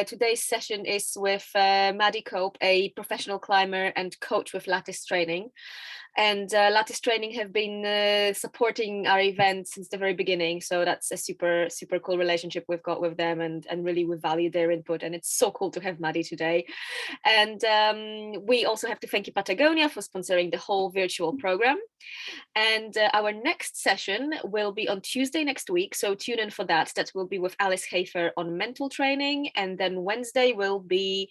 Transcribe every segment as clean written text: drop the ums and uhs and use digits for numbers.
Today's session is with Maddy Cope, a professional climber and coach with Lattice Training. And Lattice Training have been supporting our event since the very beginning. So that's a super cool relationship we've got with them, and really we value their input. And it's so cool to have Maddy today. And we also have to thank you, Patagonia, for sponsoring the whole virtual program. And our next session will be on Tuesday next week. So tune in for that. That will be with Alice Hafer on mental training. And then Wednesday will be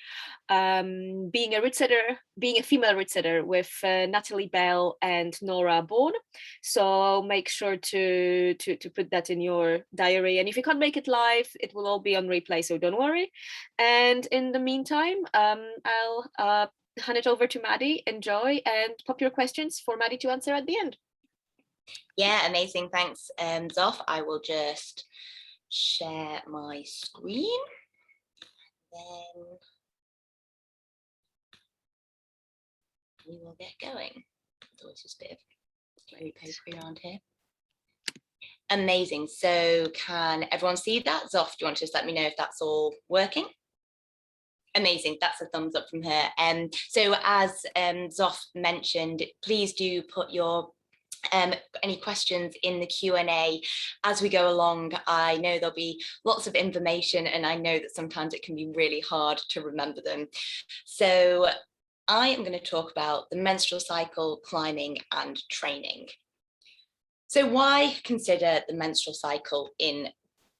being a female route setter with Natalie Bell and Nora Bourne. So make sure to put that in your diary. And if you can't make it live, it will all be on replay, so don't worry. And in the meantime, I'll hand it over to Maddy. Enjoy and pop your questions for Maddy to answer at the end. Yeah, amazing. Thanks, Zoff. I will just share my screen. Then we will get going. There's always just a bit of very papery around here. Amazing. So can everyone see that? Zoff, do you want to just let me know if that's all working? Amazing. That's a thumbs up from her. So as Zoff mentioned, please do put your any questions in the Q&A as we go along. I know there'll be lots of information, and I know that sometimes it can be really hard to remember them. So I am going to talk about the menstrual cycle, climbing and training. So why consider the menstrual cycle in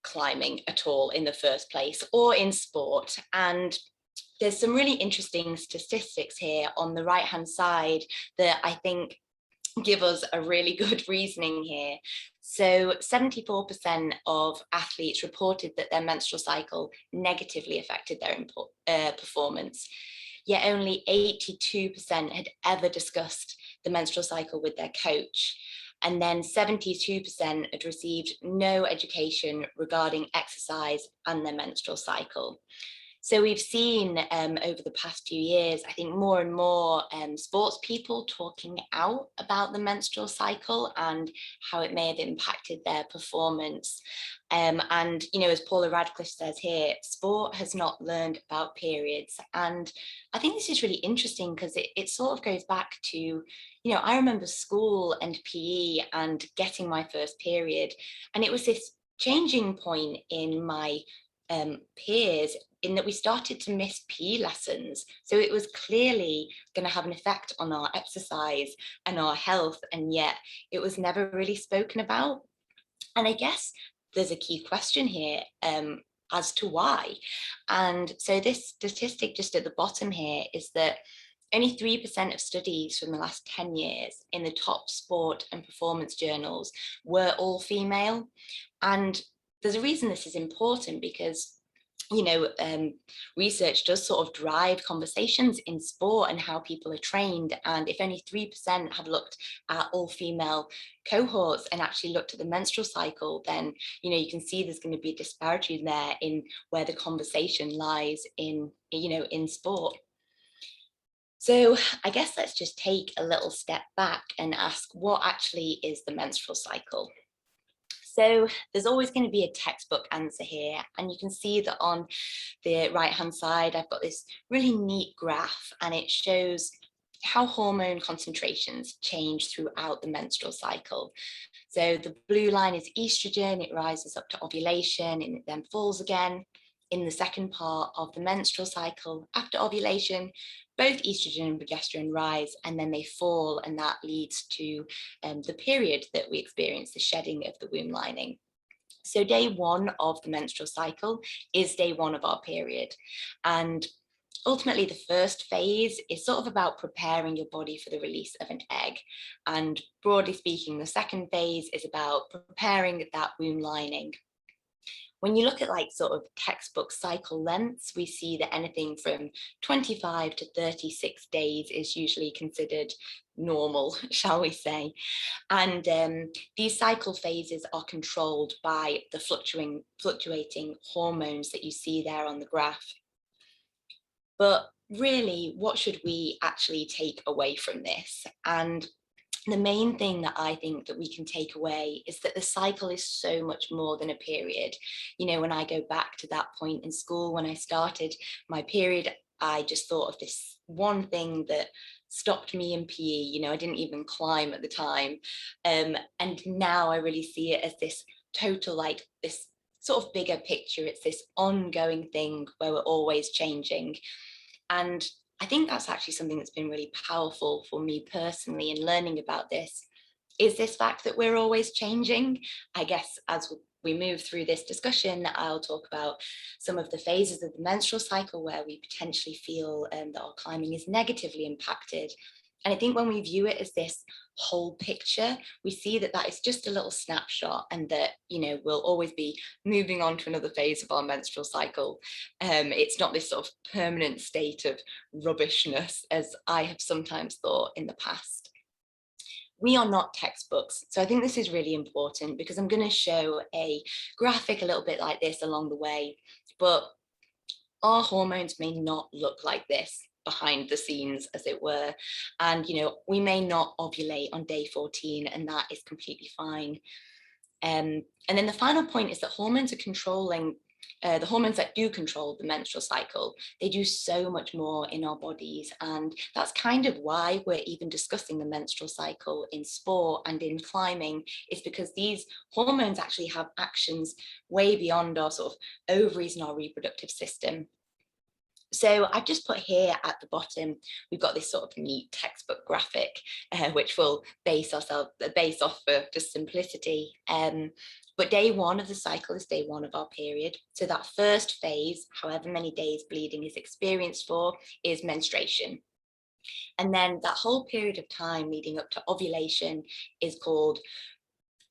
climbing at all in the first place, or in sport? And there's some really interesting statistics here on the right hand side that I think give us a really good reasoning here. So 74% of athletes reported that their menstrual cycle negatively affected their performance, yet only 82% had ever discussed the menstrual cycle with their coach. And then 72% had received no education regarding exercise and their menstrual cycle. So we've seen over the past few years, I think more and more sports people talking out about the menstrual cycle and how it may have impacted their performance. And, you know, as Paula Radcliffe says here, sport has not learned about periods. And I think this is really interesting because it sort of goes back to, you know, I remember school and PE and getting my first period. And it was this changing point in my peers, in that we started to miss PE lessons. So it was clearly going to have an effect on our exercise and our health, and yet it was never really spoken about. And I guess there's a key question here as to why. And so this statistic just at the bottom here is that only 3% of studies from the last 10 years in the top sport and performance journals were all female. And there's a reason this is important, because, you know, research does sort of drive conversations in sport and how people are trained. And if only 3% have looked at all female cohorts and actually looked at the menstrual cycle, then, you know, you can see there's going to be a disparity there in where the conversation lies in, you know, in sport. So I guess let's just take a little step back and ask, what actually is the menstrual cycle? So there's always going to be a textbook answer here, and you can see that on the right hand side I've got this really neat graph, and it shows how hormone concentrations change throughout the menstrual cycle. So the blue line is estrogen, it rises up to ovulation and it then falls again. In the second part of the menstrual cycle, after ovulation, both estrogen and progesterone rise, and then they fall, and that leads to the period that we experience, the shedding of the womb lining. So day one of the menstrual cycle is day one of our period. And ultimately, the first phase is sort of about preparing your body for the release of an egg. And broadly speaking, the second phase is about preparing that womb lining. When you look at like sort of textbook cycle lengths, we see that anything from 25 to 36 days is usually considered normal, shall we say. And these cycle phases are controlled by the fluctuating hormones that you see there on the graph. But really, what should we actually take away from this? And the main thing that I think that we can take away is that the cycle is so much more than a period. You know, when I go back to that point in school, when I started my period, I just thought of this one thing that stopped me in PE. You know, I didn't even climb at the time. And now I really see it as this total, like this sort of bigger picture. It's this ongoing thing where we're always changing. And I think that's actually something that's been really powerful for me personally in learning about this, is this fact that we're always changing. I guess as we move through this discussion, I'll talk about some of the phases of the menstrual cycle where we potentially feel that our climbing is negatively impacted. And I think when we view it as this whole picture, we see that that is just a little snapshot, and that, you know, we'll always be moving on to another phase of our menstrual cycle. It's not this sort of permanent state of rubbishness, as I have sometimes thought in the past. We are not textbooks. So I think this is really important, because I'm going to show a graphic a little bit like this along the way, but our hormones may not look like this behind the scenes, as it were. And, you know, we may not ovulate on day 14, and that is completely fine. And then the final point is that hormones are controlling, the hormones that do control the menstrual cycle, they do so much more in our bodies. And that's kind of why we're even discussing the menstrual cycle in sport and in climbing, is because these hormones actually have actions way beyond our sort of ovaries and our reproductive system. So I've just put here at the bottom, we've got this sort of neat textbook graphic, which we'll base off for just simplicity. But day 1 of the cycle is day 1 of our period. So that first phase, however many days bleeding is experienced for, is menstruation. And then that whole period of time leading up to ovulation is called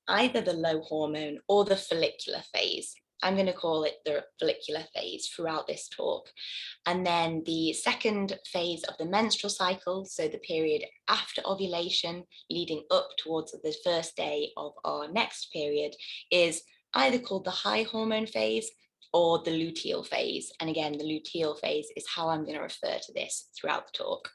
either the low hormone or the follicular phase. I'm going to call it the follicular phase throughout this talk. And then the second phase of the menstrual cycle, so the period after ovulation leading up towards the first day of our next period, is either called the high hormone phase or the luteal phase. And again, the luteal phase is how I'm going to refer to this throughout the talk.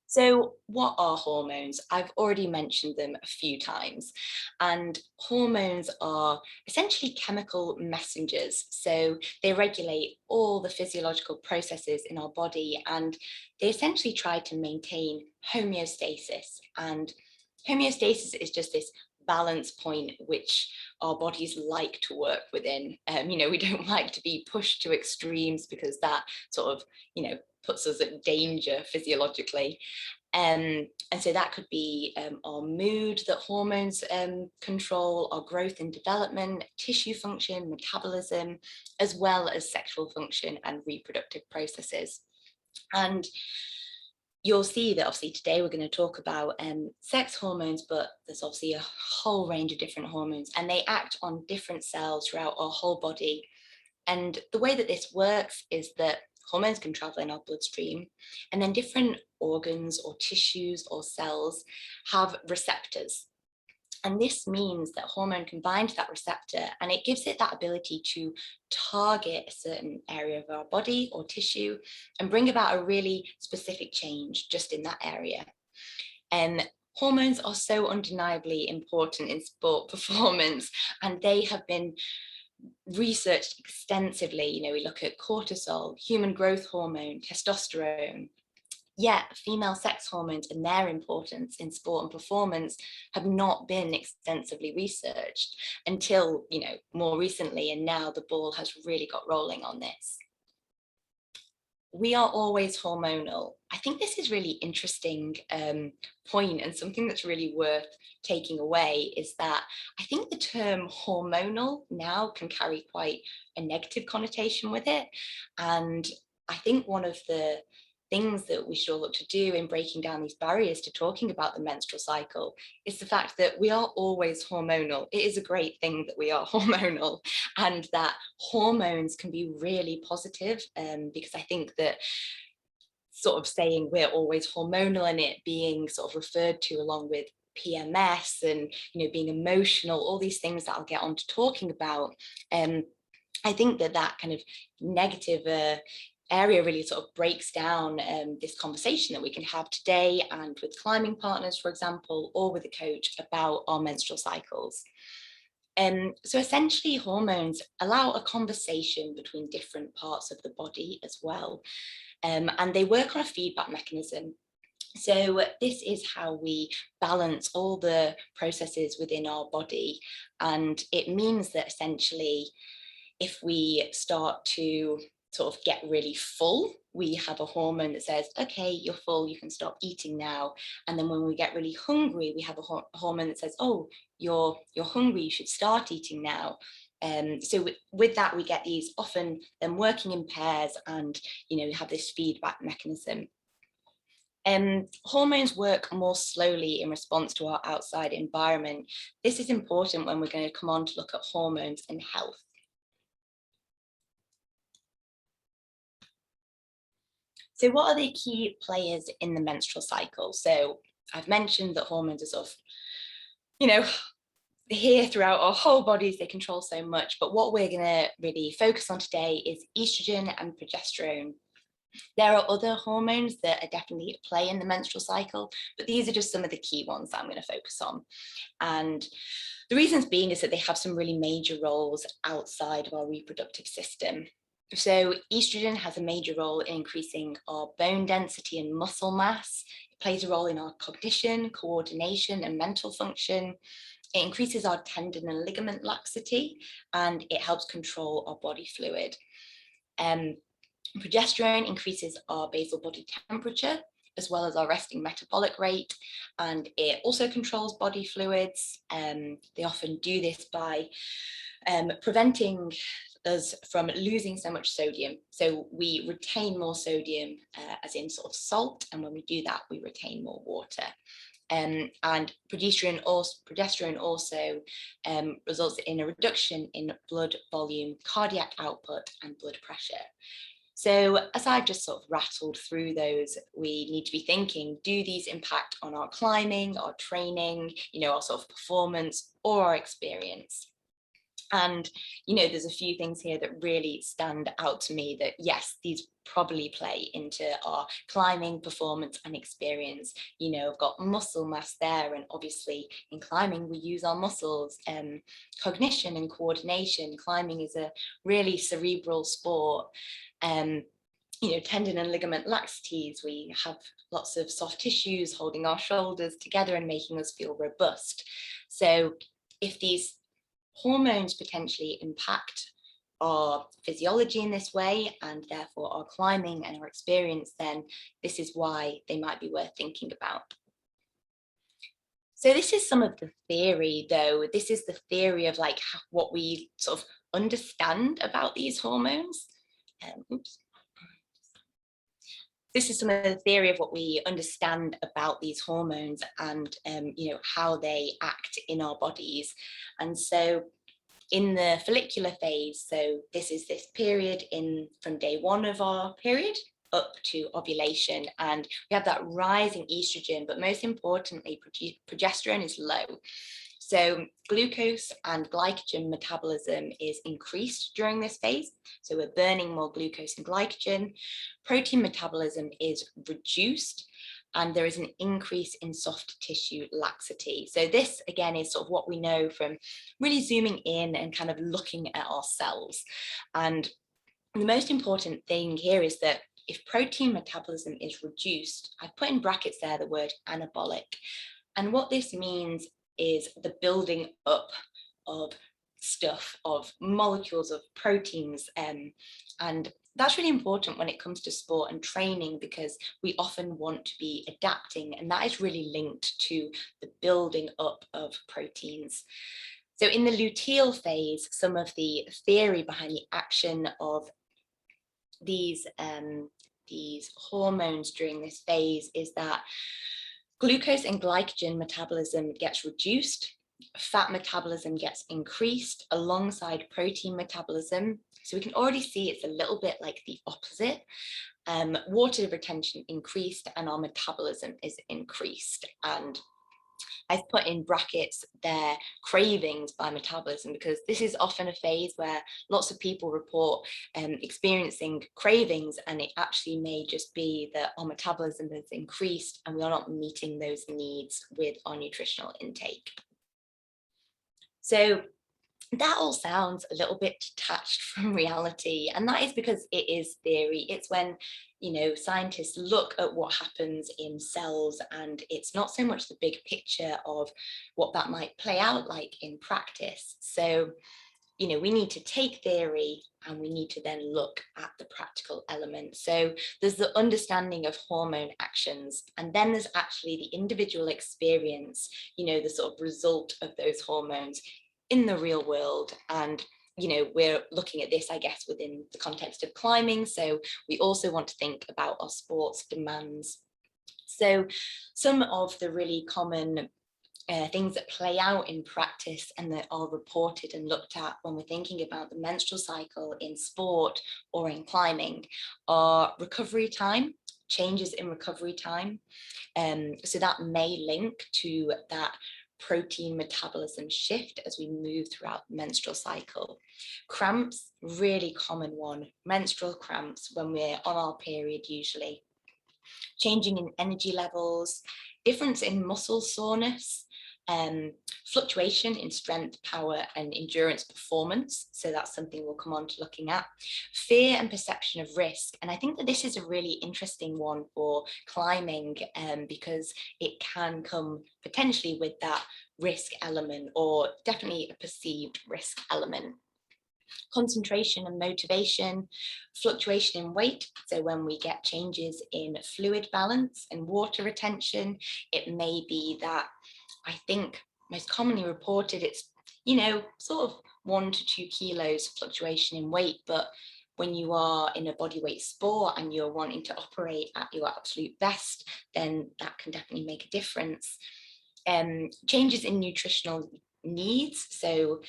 So what are hormones? I've already mentioned them a few times, and hormones are essentially chemical messengers. So they regulate all the physiological processes in our body, and they essentially try to maintain homeostasis. And homeostasis is just this balance point which our bodies like to work within. You know, we don't like to be pushed to extremes, because that sort of, you know, puts us at danger physiologically. And so that could be our mood that hormones control, our growth and development, tissue function, metabolism, as well as sexual function and reproductive processes. And you'll see that obviously today we're going to talk about sex hormones, but there's obviously a whole range of different hormones, and they act on different cells throughout our whole body. And the way that this works is that hormones can travel in our bloodstream, and then different organs or tissues or cells have receptors. And this means that hormone can bind to that receptor, and it gives it that ability to target a certain area of our body or tissue and bring about a really specific change just in that area. And hormones are so undeniably important in sport performance, and they have been researched extensively. You know, we look at cortisol, human growth hormone, testosterone. Yet female sex hormones and their importance in sport and performance have not been extensively researched until, you know, more recently, and now the ball has really got rolling on this. We are always hormonal. I think this is really interesting point, and something that's really worth taking away is that I think the term hormonal now can carry quite a negative connotation with it. And I think one of the things that we should all look to do in breaking down these barriers to talking about the menstrual cycle is the fact that we are always hormonal. It is a great thing that we are hormonal, and that hormones can be really positive, because I think that sort of saying we're always hormonal and it being sort of referred to along with PMS and, you know, being emotional, all these things that I'll get on to talking about, I think that that kind of negative area really sort of breaks down this conversation that we can have today and with climbing partners, for example, or with a coach about our menstrual cycles. So essentially, hormones allow a conversation between different parts of the body as well, and they work on a feedback mechanism. So this is how we balance all the processes within our body, and it means that essentially, if we start to sort of get really full, we have a hormone that says, okay, you're full, you can stop eating now. And then when we get really hungry, we have a hormone that says, oh, you're hungry, you should start eating now. So with that, we get these often them working in pairs, and you have this feedback mechanism. Hormones work more slowly in response to our outside environment. This is important when we're going to come on to look at hormones and health. So what are the key players in the menstrual cycle? So I've mentioned that hormones are sort of, here throughout our whole bodies, they control so much, but what we're gonna really focus on today is estrogen and progesterone. There are other hormones that are definitely at play in the menstrual cycle, but these are just some of the key ones that I'm going to focus on. And the reasons being is that they have some really major roles outside of our reproductive system. So estrogen has a major role in increasing our bone density and muscle mass. It plays a role in our cognition, coordination, and mental function. It increases our tendon and ligament laxity, and it helps control our body fluid. Progesterone increases our basal body temperature, as well as our resting metabolic rate, and it also controls body fluids. They often do this by preventing us from losing so much sodium. So we retain more sodium, as in sort of salt, and when we do that, we retain more water. And progesterone also results in a reduction in blood volume, cardiac output, and blood pressure. So as I just sort of rattled through those, we need to be thinking, do these impact on our climbing, our training, our sort of performance or our experience? And, there's a few things here that really stand out to me that, yes, these probably play into our climbing performance and experience. I've got muscle mass there, and obviously in climbing, we use our muscles. Cognition and coordination, climbing is a really cerebral sport. Tendon and ligament laxities, we have lots of soft tissues holding our shoulders together and making us feel robust. So if these hormones potentially impact our physiology in this way, and therefore our climbing and our experience, then this is why they might be worth thinking about. So this is some of the theory, though. This is the theory of like what we sort of understand about these hormones. This is some of the theory of what we understand about these hormones and how they act in our bodies. And so in the follicular phase, so this is this period from day one of our period up to ovulation, and we have that rising estrogen, but most importantly, progesterone is low. So glucose and glycogen metabolism is increased during this phase. So we're burning more glucose and glycogen. Protein metabolism is reduced, and there is an increase in soft tissue laxity. So this, again, is sort of what we know from really zooming in and kind of looking at our cells. And the most important thing here is that if protein metabolism is reduced, I've put in brackets there the word anabolic. And what this means is the building up of stuff, of molecules, of proteins. And that's really important when it comes to sport and training, because we often want to be adapting, and that is really linked to the building up of proteins. So in the luteal phase, some of the theory behind the action of these hormones during this phase is that glucose and glycogen metabolism gets reduced, fat metabolism gets increased alongside protein metabolism. So we can already see it's a little bit like the opposite. Water retention increased and our metabolism is increased. And I've put in brackets their cravings by metabolism, because this is often a phase where lots of people report experiencing cravings, and it actually may just be that our metabolism has increased and we are not meeting those needs with our nutritional intake. So that all sounds a little bit detached from reality, and that is because it is theory. It's when, you know, scientists look at what happens in cells, and it's not so much the big picture of what that might play out like in practice. So, you know, we need to take theory and we need to then look at the practical elements. So there's the understanding of hormone actions, and then there's actually the individual experience, you know, the sort of result of those hormones in the real world. And, you know, we're looking at this, I guess, within the context of climbing. So we also want to think about our sports demands. So some of the really common things that play out in practice and that are reported and looked at when we're thinking about the menstrual cycle in sport or in climbing are recovery time, changes in recovery time. So that may link to that protein metabolism shift as we move throughout the menstrual cycle. Cramps, really common one, menstrual cramps when we're on our period usually. Changing in energy levels, difference in muscle soreness, fluctuation in strength, power and endurance performance. So that's something we'll come on to looking at. Fear and perception of risk. And I think that this is a really interesting one for climbing, because it can come potentially with that risk element, or definitely a perceived risk element. Concentration and motivation, fluctuation in weight. So when we get changes in fluid balance and water retention, it may be that, I think most commonly reported, it's, you know, sort of 1 to 2 kilos fluctuation in weight. But when you are in a bodyweight sport and you're wanting to operate at your absolute best, then that can definitely make a difference. Changes in nutritional needs. So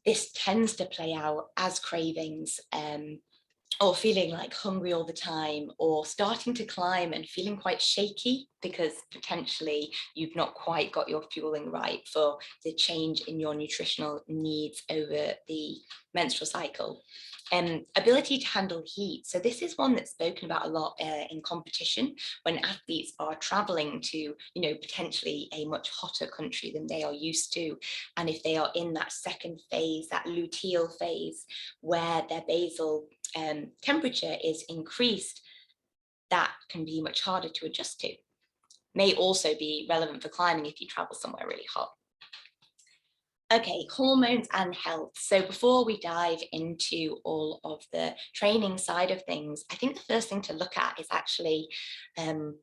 this tends to play out as cravings, or feeling like hungry all the time, or starting to climb and feeling quite shaky because potentially you've not quite got your fueling right for the change in your nutritional needs over the menstrual cycle. Ability to handle heat. So this is one that's spoken about a lot in competition, when athletes are traveling to, you know, potentially a much hotter country than they are used to. And if they are in that second phase, that luteal phase, where their basal temperature is increased, that can be much harder to adjust to. May also be relevant for climbing if you travel somewhere really hot. Okay, hormones and health. So before we dive into all of the training side of things, I think the first thing to look at is actually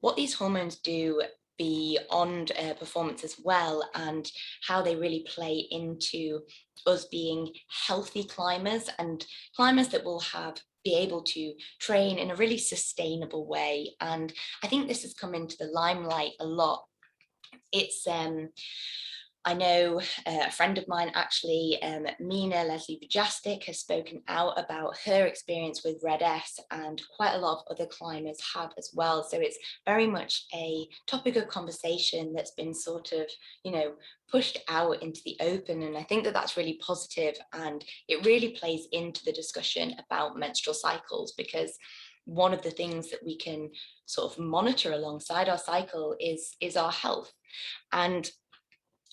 what these hormones do beyond performance as well, and how they really play into us being healthy climbers, and climbers that will be able to train in a really sustainable way. And I think this has come into the limelight a lot. It's I know a friend of mine, actually, Mina Leslie Bajastic, has spoken out about her experience with Red S, and quite a lot of other climbers have as well. So it's very much a topic of conversation that's been sort of, you know, pushed out into the open. And I think that that's really positive, and it really plays into the discussion about menstrual cycles, because one of the things that we can sort of monitor alongside our cycle is our health. And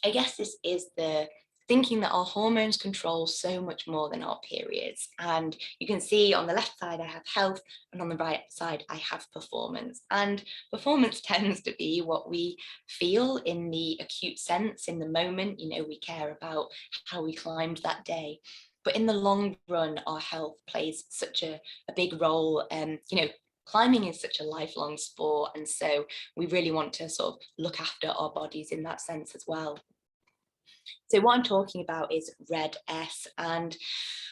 I guess this is the thinking that our hormones control so much more than our periods. And you can see on the left side, I have health, and on the right side, I have performance. And performance tends to be what we feel in the acute sense in the moment. You know, we care about how we climbed that day. But in the long run, our health plays such a big role. You know, climbing is such a lifelong sport, and so we really want to sort of look after our bodies in that sense as well. So what I'm talking about is Red S, and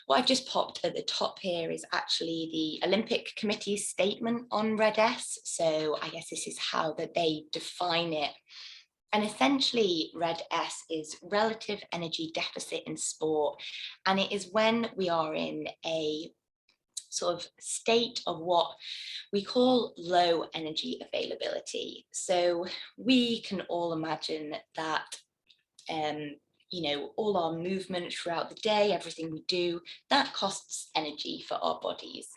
what I've just popped at the top here is actually the Olympic Committee's statement on Red S. So I guess this is how that they define it. And essentially, Red S is relative energy deficit in sport, and it is when we are in a sort of state of what we call low energy availability. So we can all imagine that, you know, all our movement throughout the day, everything we do, that costs energy for our bodies.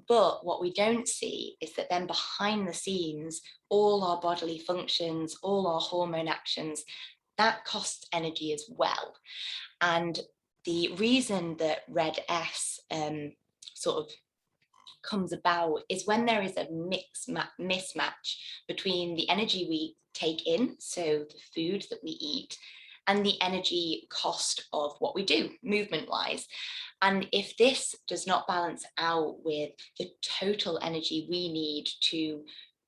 But what we don't see is that then behind the scenes, all our bodily functions, all our hormone actions, that costs energy as well. And the reason that red S sort of comes about is when there is a mismatch between the energy we take in, so the food that we eat, and the energy cost of what we do, movement-wise. And if this does not balance out with the total energy we need to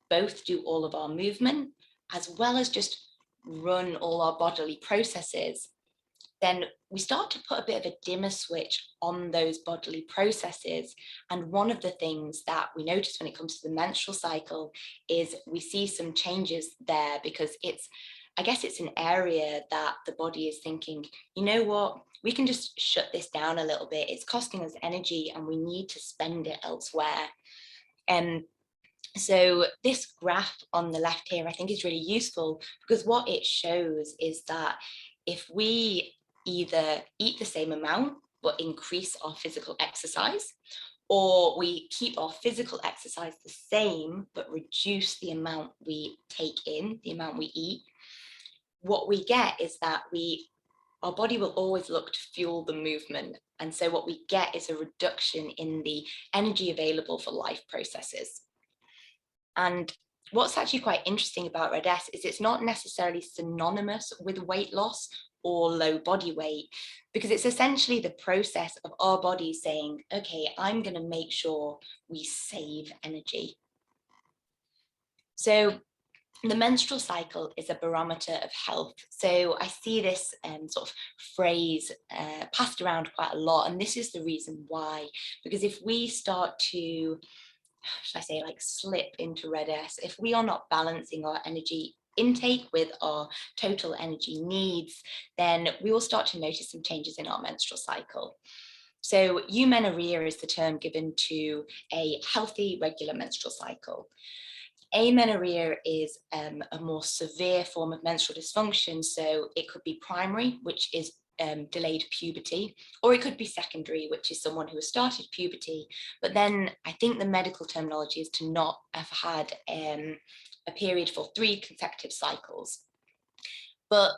both do all of our movement, as well as just run all our bodily processes, then we start to put a bit of a dimmer switch on those bodily processes. And one of the things that we notice when it comes to the menstrual cycle is we see some changes there, because I guess it's an area that the body is thinking, you know what, we can just shut this down a little bit. It's costing us energy and we need to spend it elsewhere. So this graph on the left here, I think, is really useful, because what it shows is that if we either eat the same amount but increase our physical exercise, or we keep our physical exercise the same but reduce the amount we take in, the amount we eat, what we get is that our body will always look to fuel the movement. And so what we get is a reduction in the energy available for life processes. And what's actually quite interesting about red S is it's not necessarily synonymous with weight loss or low body weight, because it's essentially the process of our body saying, okay, I'm going to make sure we save energy. So the menstrual cycle is a barometer of health. So I see this sort of phrase passed around quite a lot, and this is the reason why, because if we start to, should I say, like slip into red S, if we are not balancing our energy intake with our total energy needs, then we will start to notice some changes in our menstrual cycle. So eumenorrhea is the term given to a healthy, regular menstrual cycle. Amenorrhea is a more severe form of menstrual dysfunction. So it could be primary, which is delayed puberty, or it could be secondary, which is someone who has started puberty, but then I think the medical terminology is to not have had a period for 3 consecutive cycles. But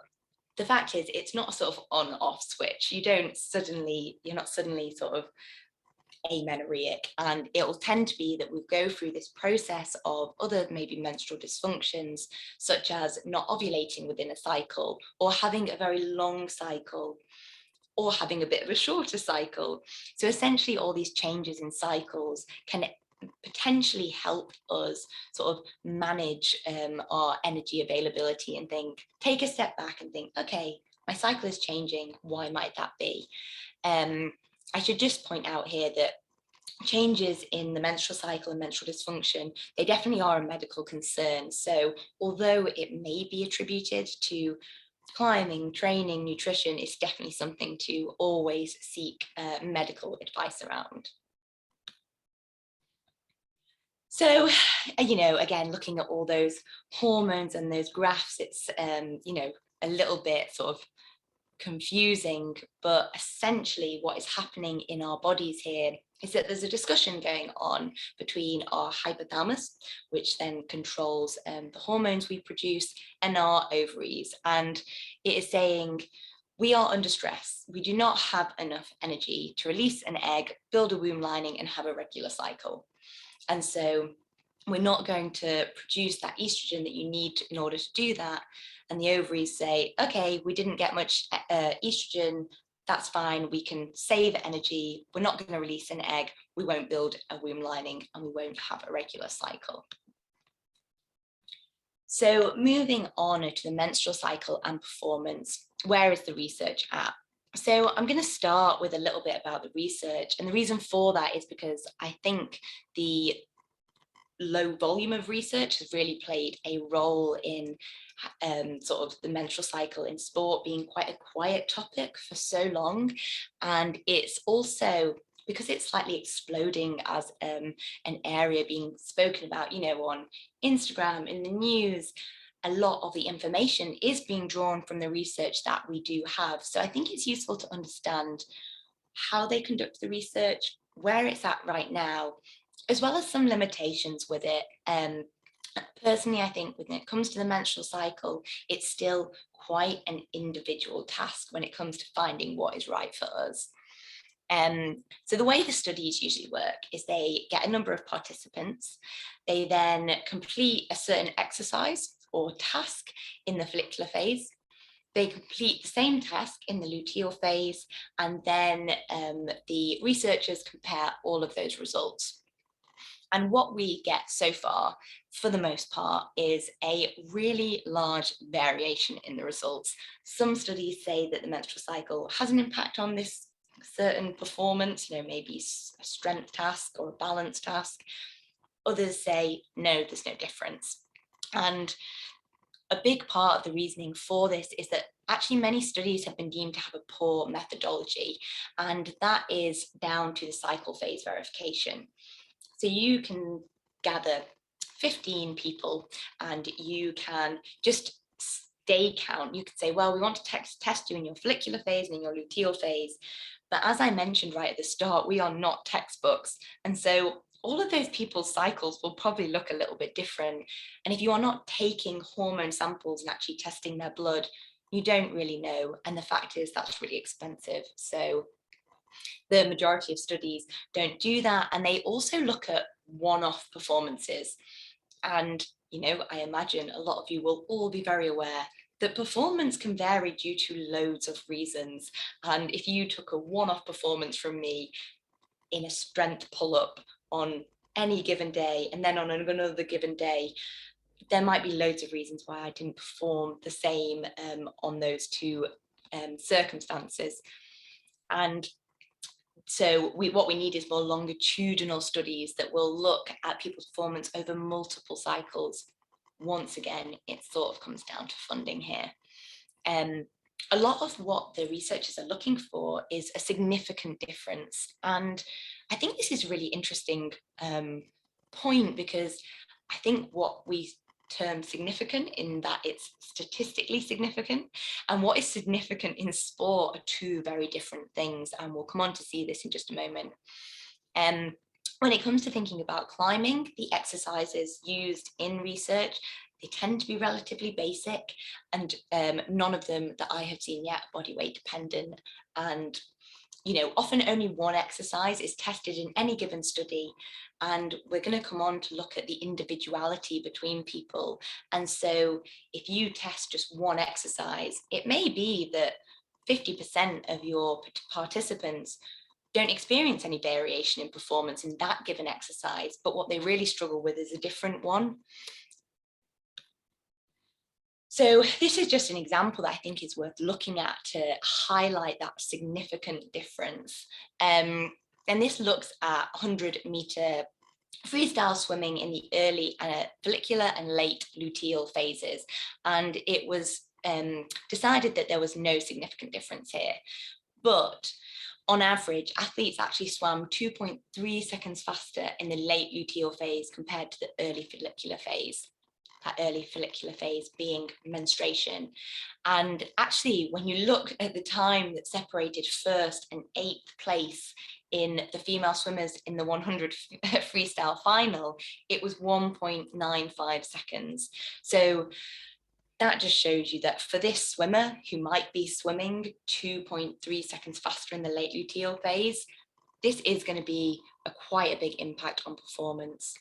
the fact is, it's not a sort of on-off switch. You're not suddenly sort of amenorrheic, and it will tend to be that we go through this process of other maybe menstrual dysfunctions, such as not ovulating within a cycle, or having a very long cycle, or having a bit of a shorter cycle. So essentially all these changes in cycles can potentially help us sort of manage our energy availability and take a step back and think, okay, my cycle is changing, why might that be? I should just point out here that changes in the menstrual cycle and menstrual dysfunction, they definitely are a medical concern. So although it may be attributed to climbing, training, nutrition, it's definitely something to always seek medical advice around. So, you know, again, looking at all those hormones and those graphs, it's, you know, a little bit sort of confusing, but essentially what is happening in our bodies here is that there's a discussion going on between our hypothalamus, which then controls the hormones we produce, and our ovaries. And it is saying, we are under stress. We do not have enough energy to release an egg, build a womb lining, and have a regular cycle. And so we're not going to produce that estrogen that you need in order to do that. And the ovaries say, okay, we didn't get much estrogen, that's fine, we can save energy, we're not going to release an egg, we won't build a womb lining, and we won't have a regular cycle. So moving on to the menstrual cycle and performance, where is the research at? So I'm going to start with a little bit about the research, and the reason for that is because I think the low volume of research has really played a role in sort of the menstrual cycle in sport being quite a quiet topic for so long. And it's also because it's slightly exploding as an area being spoken about, you know, on Instagram, in the news, a lot of the information is being drawn from the research that we do have. So I think it's useful to understand how they conduct the research, where it's at right now, as well as some limitations with it. Personally, I think when it comes to the menstrual cycle, it's still quite an individual task when it comes to finding what is right for us. So the way the studies usually work is they get a number of participants. They then complete a certain exercise or task in the follicular phase. They complete the same task in the luteal phase, and then the researchers compare all of those results. And what we get so far, for the most part, is a really large variation in the results. Some studies say that the menstrual cycle has an impact on this certain performance, you know, maybe a strength task or a balance task. Others say, no, there's no difference. And a big part of the reasoning for this is that actually many studies have been deemed to have a poor methodology, and that is down to the cycle phase verification. So you can gather 15 people and you can just day count. You could say, well, we want to test you in your follicular phase and in your luteal phase. But as I mentioned right at the start, we are not textbooks. And so all of those people's cycles will probably look a little bit different. And if you are not taking hormone samples and actually testing their blood, you don't really know. And the fact is that's really expensive. So the majority of studies don't do that. And they also look at one-off performances. And, you know, I imagine a lot of you will all be very aware that performance can vary due to loads of reasons. And if you took a one-off performance from me in a strength pull-up on any given day, and then on another given day, there might be loads of reasons why I didn't perform the same on those two circumstances. And so what we need is more longitudinal studies that will look at people's performance over multiple cycles. Once again, it sort of comes down to funding here. A lot of what the researchers are looking for is a significant difference. And I think this is a really interesting point, because I think what we term significant in that it's statistically significant, and what is significant in sport are two very different things, and we'll come on to see this in just a moment. When it comes to thinking about climbing, the exercises used in research, they tend to be relatively basic, and none of them that I have seen yet are body weight dependent. And, you know, often only one exercise is tested in any given study. And we're going to come on to look at the individuality between people. And so if you test just one exercise, it may be that 50% of your participants don't experience any variation in performance in that given exercise, but what they really struggle with is a different one. So this is just an example that I think is worth looking at to highlight that significant difference. And this looks at 100-meter freestyle swimming in the early follicular and late luteal phases. And it was decided that there was no significant difference here. But on average, athletes actually swam 2.3 seconds faster in the late luteal phase compared to the early follicular phase. That early follicular phase being menstruation. And actually, when you look at the time that separated first and 8th place in the female swimmers in the 100 freestyle final, it was 1.95 seconds. So that just shows you that for this swimmer who might be swimming 2.3 seconds faster in the late luteal phase, this is going to be quite a big impact on performance.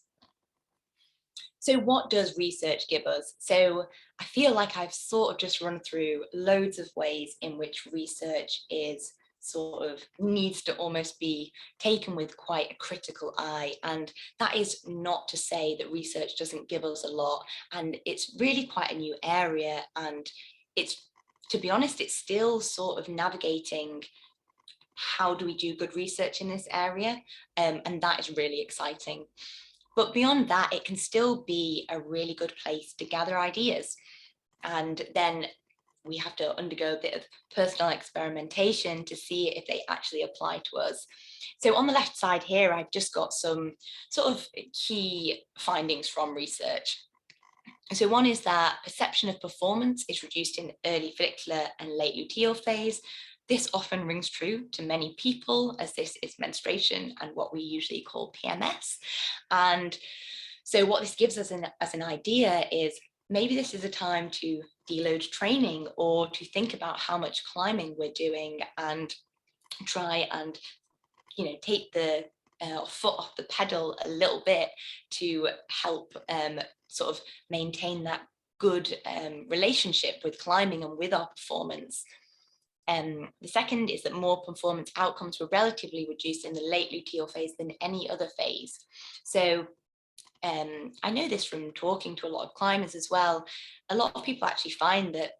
So what does research give us? So I feel like I've sort of just run through loads of ways in which research is sort of needs to almost be taken with quite a critical eye. And that is not to say that research doesn't give us a lot. And it's really quite a new area. And it's, to be honest, it's still sort of navigating how do we do good research in this area? And that is really exciting. But beyond that, it can still be a really good place to gather ideas. And then we have to undergo a bit of personal experimentation to see if they actually apply to us. So on the left side here, I've just got some sort of key findings from research. So one is that perception of performance is reduced in early follicular and late luteal phase. This often rings true to many people, as this is menstruation and what we usually call PMS. And so what this gives us as an idea is maybe this is a time to deload training, or to think about how much climbing we're doing and try and, you know, take the foot off the pedal a little bit to help sort of maintain that good relationship with climbing and with our performance. The second is that more performance outcomes were relatively reduced in the late luteal phase than any other phase. So I know this from talking to a lot of climbers as well. A lot of people actually find that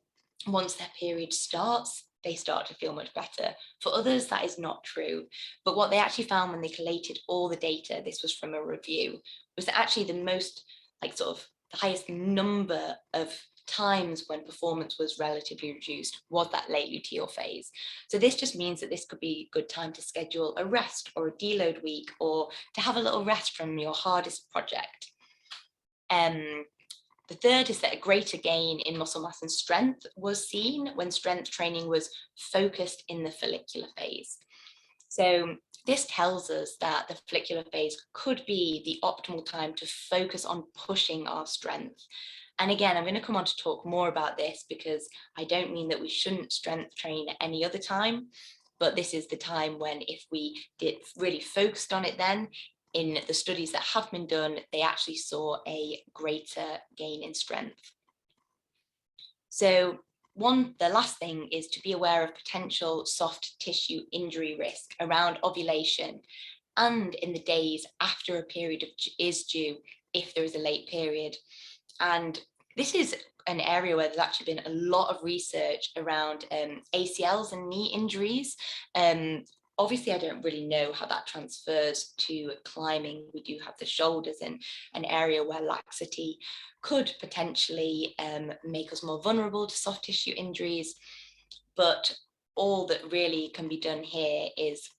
once their period starts, they start to feel much better. For others, that is not true. But what they actually found when they collated all the data, this was from a review, was that actually the most, like, sort of the highest number of times when performance was relatively reduced was that late luteal phase. So this just means that this could be a good time to schedule a rest or a deload week, or to have a little rest from your hardest project. The third is that a greater gain in muscle mass and strength was seen when strength training was focused in the follicular phase. So this tells us that the follicular phase could be the optimal time to focus on pushing our strength. And again, I'm going to come on to talk more about this, because I don't mean that we shouldn't strength train at any other time, but this is the time when, if we did really focused on it, then in the studies that have been done, they actually saw a greater gain in strength. So the last thing is to be aware of potential soft tissue injury risk around ovulation and in the days after a period is due, if there is a late period. And this is an area where there's actually been a lot of research around ACLs and knee injuries. Obviously, I don't really know how that transfers to climbing. We do have the shoulders in an area where laxity could potentially make us more vulnerable to soft tissue injuries. But all that really can be done here is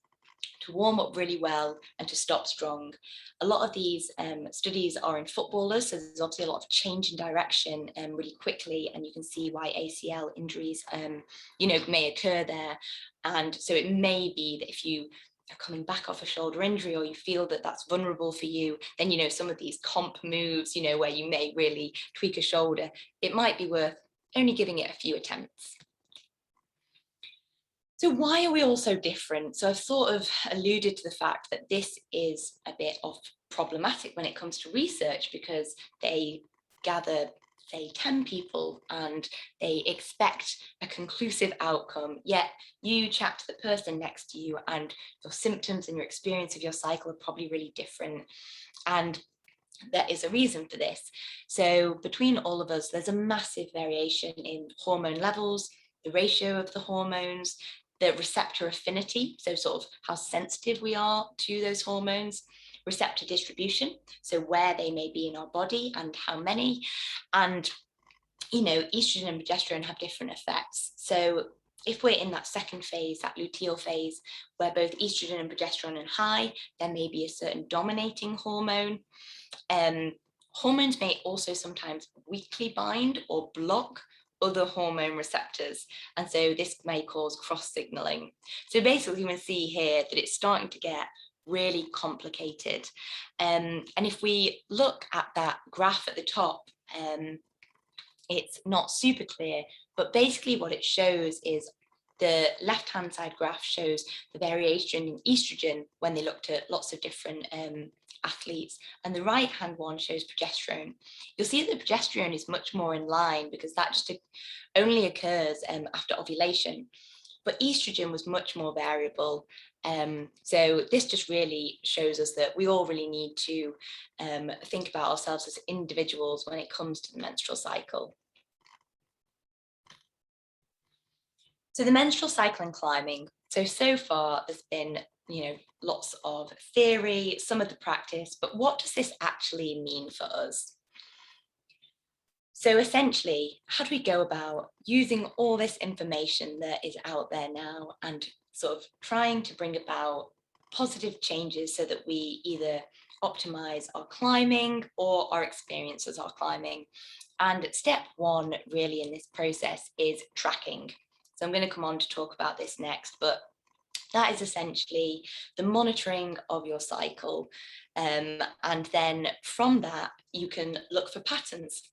to warm up really well and to stop strong. A lot of these studies are in footballers, so there's obviously a lot of change in direction really quickly, and you can see why ACL injuries may occur there. And so it may be that if you are coming back off a shoulder injury, or you feel that that's vulnerable for you, then some of these comp moves, where you may really tweak a shoulder, it might be worth only giving it a few attempts. So why are we all so different? So I've sort of alluded to the fact that this is a bit of problematic when it comes to research, because they gather, say, 10 people and they expect a conclusive outcome, yet you chat to the person next to you and your symptoms and your experience of your cycle are probably really different. And there is a reason for this. So between all of us, there's a massive variation in hormone levels, the ratio of the hormones, the receptor affinity, so sort of how sensitive we are to those hormones, receptor distribution, so where they may be in our body and how many, and estrogen and progesterone have different effects. So if we're in that second phase, that luteal phase, where both estrogen and progesterone are high, there may be a certain dominating hormone. Hormones may also sometimes weakly bind or block other hormone receptors, and so this may cause cross signaling. So basically you can see here that it's starting to get really complicated, and if we look at that graph at the top, it's not super clear, but basically what it shows is the left hand side graph shows the variation in estrogen when they looked at lots of different athletes, and the right hand one shows progesterone. You'll see that the progesterone is much more in line, because that just only occurs after ovulation, but estrogen was much more variable. So this just really shows us that we all really need to think about ourselves as individuals when it comes to the menstrual cycle. So the menstrual cycle and climbing. So far there's been lots of theory, some of the practice, but what does this actually mean for us? So essentially, how do we go about using all this information that is out there now and sort of trying to bring about positive changes so that we either optimize our climbing or our experience as our climbing? And step one really in this process is tracking. So I'm going to come on to talk about this next, but that is essentially the monitoring of your cycle. And then from that, you can look for patterns,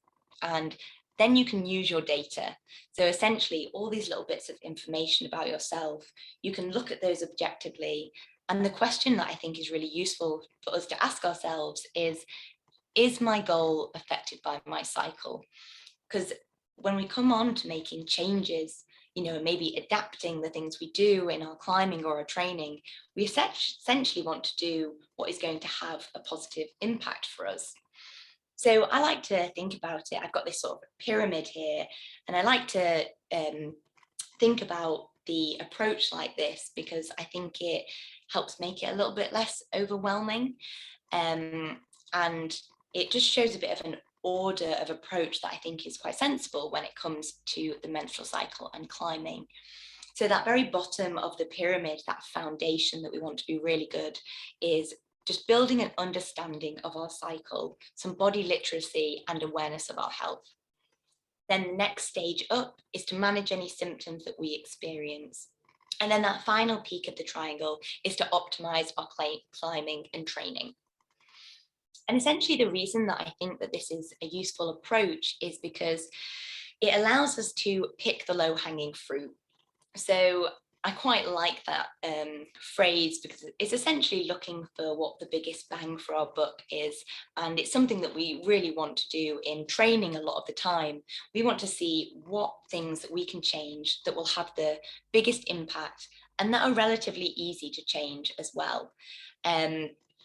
and then you can use your data. So essentially, all these little bits of information about yourself, you can look at those objectively. And the question that I think is really useful for us to ask ourselves is my goal affected by my cycle? Because when we come on to making changes, maybe adapting the things we do in our climbing or our training, we essentially want to do what is going to have a positive impact for us. So I like to think about it. I've got this sort of pyramid here, and I like to think about the approach like this because I think it helps make it a little bit less overwhelming. And it just shows a bit of an order of approach that I think is quite sensible when it comes to the menstrual cycle and climbing. So that very bottom of the pyramid, that foundation that we want to be really good, is just building an understanding of our cycle, some body literacy and awareness of our health. Then the next stage up is to manage any symptoms that we experience. And then that final peak of the triangle is to optimize our climbing and training. And essentially the reason that I think that this is a useful approach is because it allows us to pick the low-hanging fruit. So I quite like that phrase because it's essentially looking for what the biggest bang for our buck is. And it's something that we really want to do in training a lot of the time. We want to see what things that we can change that will have the biggest impact and that are relatively easy to change as well.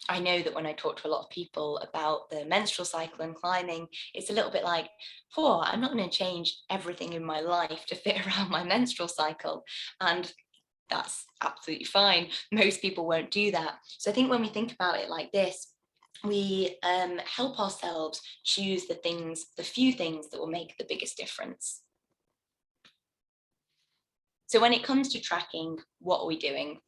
I know that when I talk to a lot of people about the menstrual cycle and climbing, it's a little bit like, oh, I'm not going to change everything in my life to fit around my menstrual cycle. And that's absolutely fine. Most people won't do that. So I think when we think about it like this, we help ourselves choose the few things that will make the biggest difference. So when it comes to tracking, what are we doing?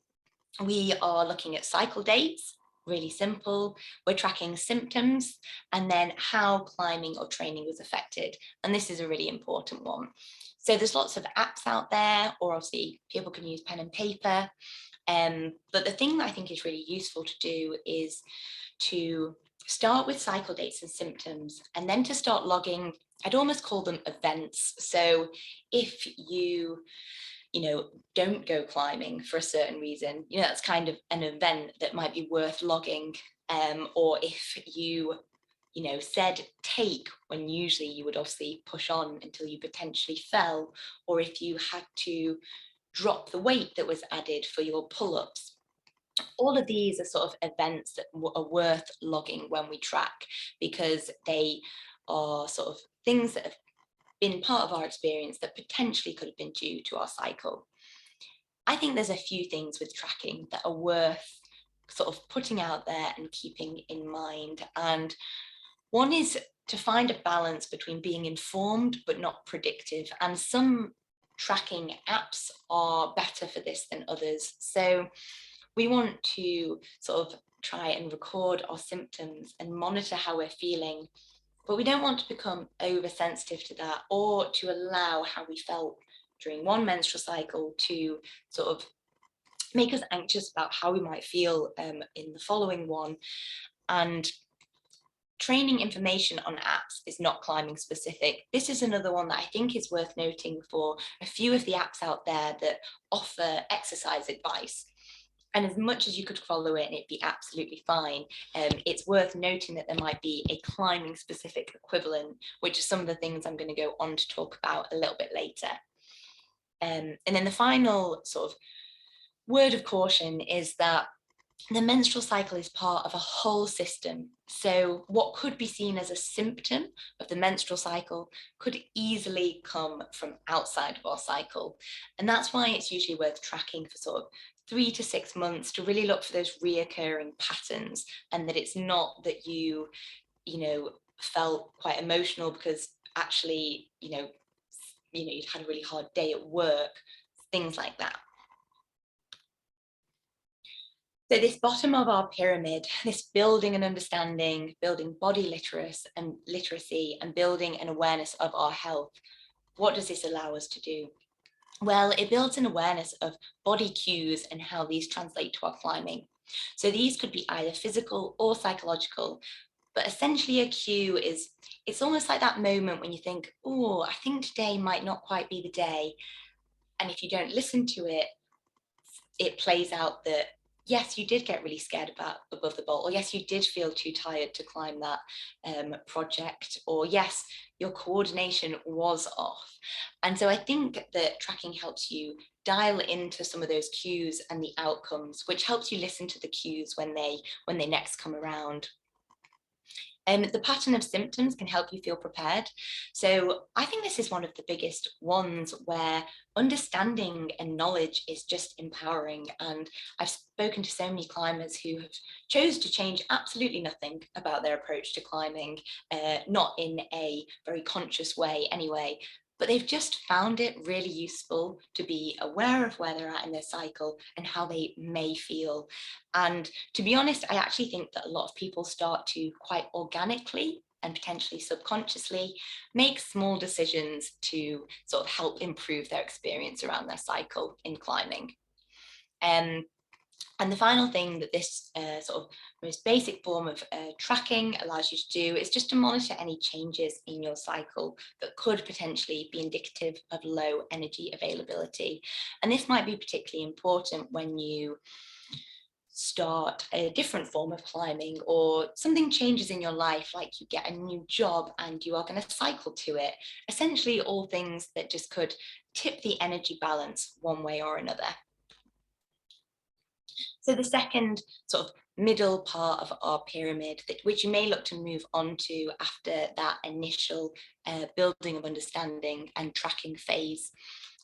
We are looking at cycle dates. Really simple. We're tracking symptoms and then how climbing or training was affected. And this is a really important one. So there's lots of apps out there, or obviously people can use pen and paper. But the thing that I think is really useful to do is to start with cycle dates and symptoms, and then to start logging, I'd almost call them events. So if you don't go climbing for a certain reason, that's kind of an event that might be worth logging. Or if you said take when usually you would obviously push on until you potentially fell, or if you had to drop the weight that was added for your pull-ups. All of these are sort of events that are worth logging when we track, because they are sort of things that have been part of our experience that potentially could have been due to our cycle. I think there's a few things with tracking that are worth sort of putting out there and keeping in mind. And one is to find a balance between being informed but not predictive. And some tracking apps are better for this than others. So we want to sort of try and record our symptoms and monitor how we're feeling, but we don't want to become oversensitive to that or to allow how we felt during one menstrual cycle to sort of make us anxious about how we might feel in the following one. And training information on apps is not climbing specific. This is another one that I think is worth noting for a few of the apps out there that offer exercise advice. And as much as you could follow it and it'd be absolutely fine, it's worth noting that there might be a climbing specific equivalent, which is some of the things I'm going to go on to talk about a little bit later. And then the final sort of word of caution is that the menstrual cycle is part of a whole system. So what could be seen as a symptom of the menstrual cycle could easily come from outside of our cycle. And that's why it's usually worth tracking for sort of 3 to 6 months to really look for those reoccurring patterns, and that it's not that you felt quite emotional because actually, you'd had a really hard day at work, things like that. So this bottom of our pyramid, this building and understanding, building body literacy and building an awareness of our health, what does this allow us to do? Well, it builds an awareness of body cues and how these translate to our climbing. So these could be either physical or psychological, but essentially a cue is, it's almost like that moment when you think, oh, I think today might not quite be the day. And if you don't listen to it, it plays out that, yes, you did get really scared about above the bolt, or yes, you did feel too tired to climb that project, or yes, your coordination was off. And so I think that tracking helps you dial into some of those cues and the outcomes, which helps you listen to the cues when they next come around. The pattern of symptoms can help you feel prepared. So I think this is one of the biggest ones where understanding and knowledge is just empowering. And I've spoken to so many climbers who have chose to change absolutely nothing about their approach to climbing, not in a very conscious way anyway, but they've just found it really useful to be aware of where they're at in their cycle and how they may feel. And to be honest, I actually think that a lot of people start to quite organically and potentially subconsciously make small decisions to sort of help improve their experience around their cycle in climbing. And the final thing that this sort of most basic form of tracking allows you to do is just to monitor any changes in your cycle that could potentially be indicative of low energy availability. And this might be particularly important when you start a different form of climbing, or something changes in your life, like you get a new job and you are going to cycle to it. Essentially all things that just could tip the energy balance one way or another. So the second sort of middle part of our pyramid, which you may look to move on to after that initial building of understanding and tracking phase,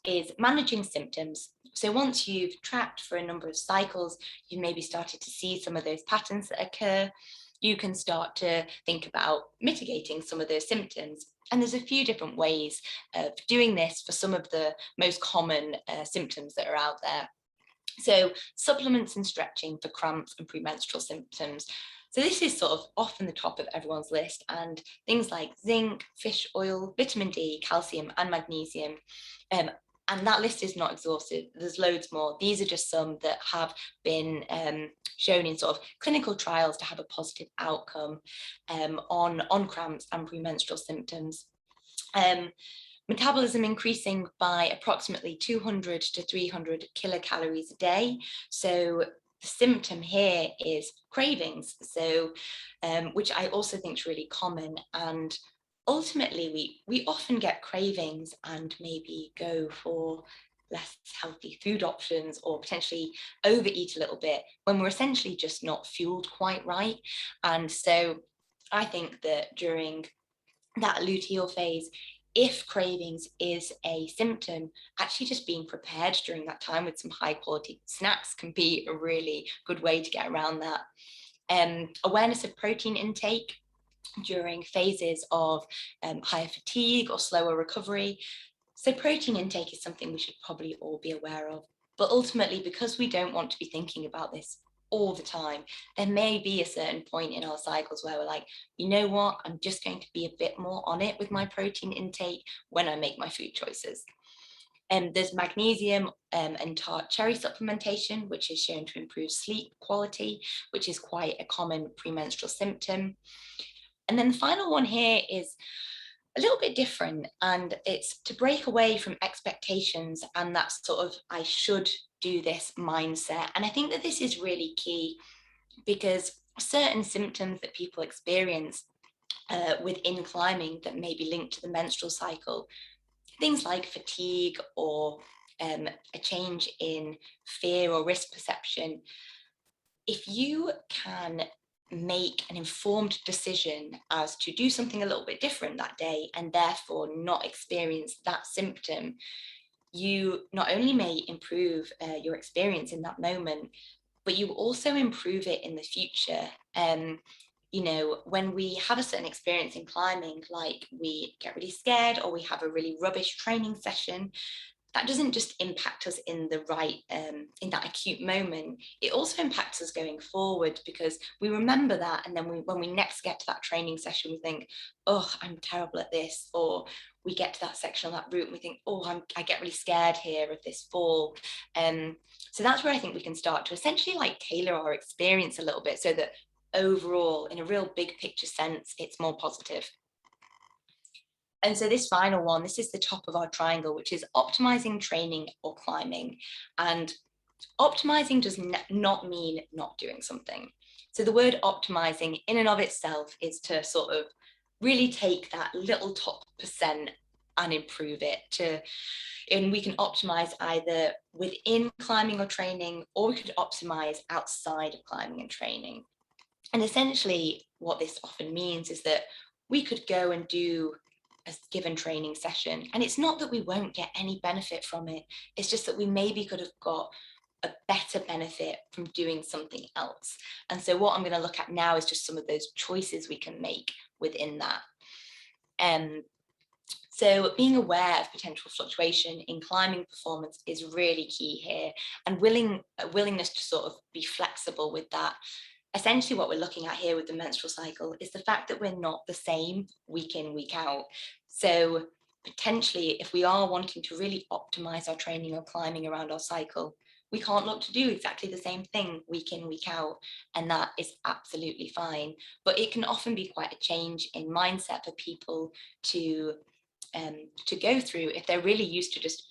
is managing symptoms. So once you've tracked for a number of cycles, you maybe started to see some of those patterns that occur, you can start to think about mitigating some of those symptoms. And there's a few different ways of doing this for some of the most common symptoms that are out there. So supplements and stretching for cramps and premenstrual symptoms. So this is sort of often the top of everyone's list, and things like zinc, fish oil, vitamin D, calcium and magnesium. And that list is not exhaustive. There's loads more. These are just some that have been shown in sort of clinical trials to have a positive outcome on cramps and premenstrual symptoms. Metabolism increasing by approximately 200 to 300 kilocalories a day. So the symptom here is cravings, so which I also think is really common. And ultimately, we often get cravings and maybe go for less healthy food options or potentially overeat a little bit when we're essentially just not fueled quite right. And so I think that during that luteal phase, if cravings is a symptom, actually just being prepared during that time with some high quality snacks can be a really good way to get around that. Awareness of protein intake during phases of higher fatigue or slower recovery. So protein intake is something we should probably all be aware of. But ultimately, because we don't want to be thinking about this all the time, there may be a certain point in our cycles where we're like, you know what, I'm just going to be a bit more on it with my protein intake when I make my food choices. There's magnesium and tart cherry supplementation, which is shown to improve sleep quality, which is quite a common premenstrual symptom. And then the final one here is a little bit different, and it's to break away from expectations and that sort of I should do this mindset. And I think that this is really key, because certain symptoms that people experience within climbing that may be linked to the menstrual cycle, things like fatigue or a change in fear or risk perception, if you can make an informed decision as to do something a little bit different that day and therefore not experience that symptom, you not only may improve your experience in that moment, but you also improve it in the future. you know, when we have a certain experience in climbing, like we get really scared or we have a really rubbish training session, that doesn't just impact us in the right, in that acute moment, it also impacts us going forward, because we remember that, and then when we next get to that training session, we think, oh, I'm terrible at this, or we get to that section on that route and we think, oh, I get really scared here of this fall. So that's where I think we can start to essentially like tailor our experience a little bit, so that overall, in a real big picture sense, it's more positive. And so this final one, this is the top of our triangle, which is optimizing training or climbing. And optimizing does not mean not doing something. So the word optimizing in and of itself is to sort of really take that little top percent and improve it and we can optimize either within climbing or training, or we could optimize outside of climbing and training. And essentially what this often means is that we could go and do a given training session, and it's not that we won't get any benefit from it, it's just that we maybe could have got a better benefit from doing something else. And so what I'm going to look at now is just some of those choices we can make within that. So being aware of potential fluctuation in climbing performance is really key here, and willingness to sort of be flexible with that. Essentially what we're looking at here with the menstrual cycle is the fact that we're not the same week in, week out. So potentially, if we are wanting to really optimize our training or climbing around our cycle, we can't look to do exactly the same thing week in, week out, and that is absolutely fine. But it can often be quite a change in mindset for people to go through if they're really used to just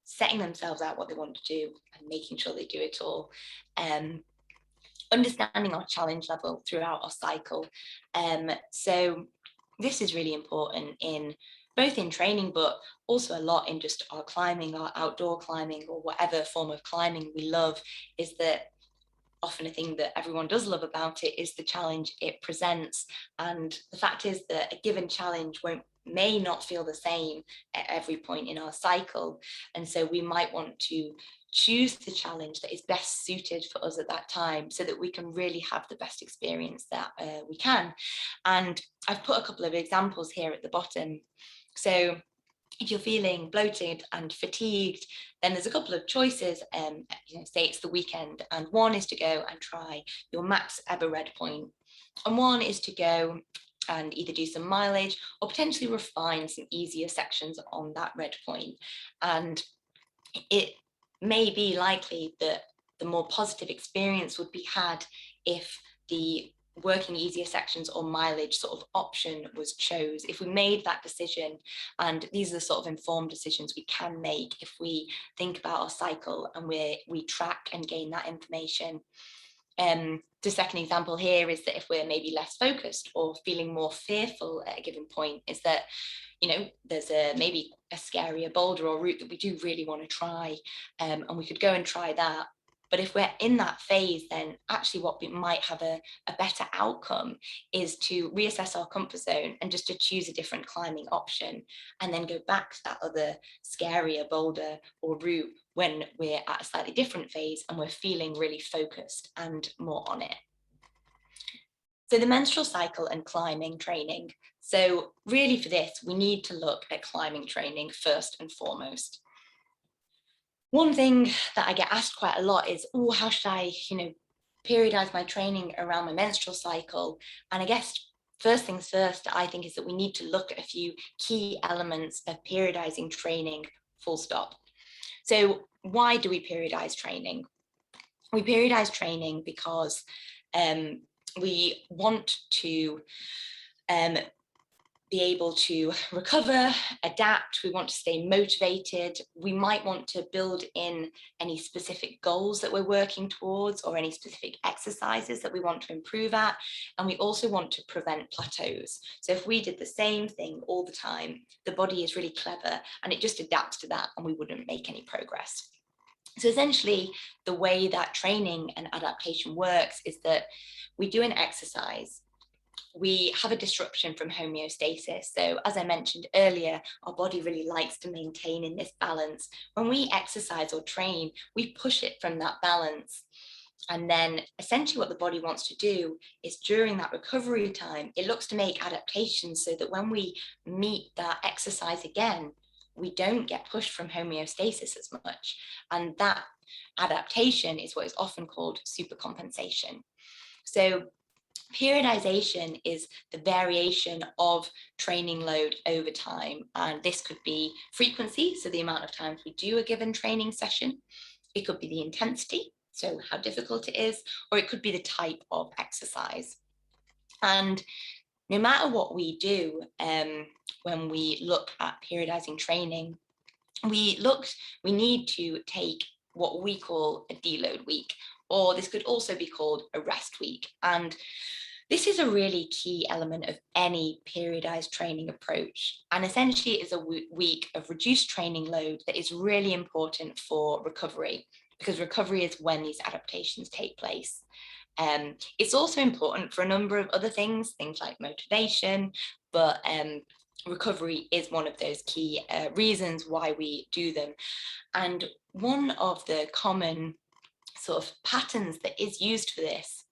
setting themselves out what they want to do and making sure they do it all. Understanding our challenge level throughout our cycle. So this is really important in both in training, but also a lot in just our climbing, our outdoor climbing, or whatever form of climbing we love, is that often a thing that everyone does love about it is the challenge it presents. And the fact is that a given challenge may not feel the same at every point in our cycle. And so we might want to choose the challenge that is best suited for us at that time, so that we can really have the best experience that we can. And I've put a couple of examples here at the bottom. So if you're feeling bloated and fatigued, then there's a couple of choices. Say it's the weekend, and one is to go and try your max ever red point, and one is to go and either do some mileage or potentially refine some easier sections on that red point. And it may be likely that the more positive experience would be had if the working easier sections or mileage sort of option was chose, if we made that decision. And these are the sort of informed decisions we can make if we think about our cycle and we track and gain that information. The second example here is that if we're maybe less focused or feeling more fearful at a given point, is that, you know, there's maybe a scarier boulder or route that we do really want to try, and we could go and try that. But if we're in that phase, then actually what we might have a better outcome is to reassess our comfort zone and just to choose a different climbing option, and then go back to that other scarier boulder or route when we're at a slightly different phase and we're feeling really focused and more on it. So the menstrual cycle and climbing training. So really for this, we need to look at climbing training first and foremost. One thing that I get asked quite a lot is, oh, how should I, periodize my training around my menstrual cycle? And I guess first things first, I think, is that we need to look at a few key elements of periodizing training, full stop. So why do we periodize training? We periodize training because we want to be able to recover, adapt, we want to stay motivated, we might want to build in any specific goals that we're working towards or any specific exercises that we want to improve at, and we also want to prevent plateaus. So if we did the same thing all the time, the body is really clever and it just adapts to that and we wouldn't make any progress. So essentially, the way that training and adaptation works is that we do an exercise, we have a disruption from homeostasis. So as I mentioned earlier, our body really likes to maintain in this balance. When we exercise or train, we push it from that balance. And then essentially what the body wants to do is during that recovery time, it looks to make adaptations so that when we meet that exercise again, we don't get pushed from homeostasis as much. And that adaptation is what is often called supercompensation. So periodization is the variation of training load over time. And this could be frequency, so the amount of times we do a given training session. It could be the intensity, so how difficult it is, or it could be the type of exercise. And no matter what we do, when we look at periodizing training, we need to take what we call a deload week, or this could also be called a rest week. And this is a really key element of any periodized training approach. And essentially it is a week of reduced training load that is really important for recovery, because recovery is when these adaptations take place. It's also important for a number of other things like motivation, but recovery is one of those key reasons why we do them. And one of the common sort of patterns that is used for this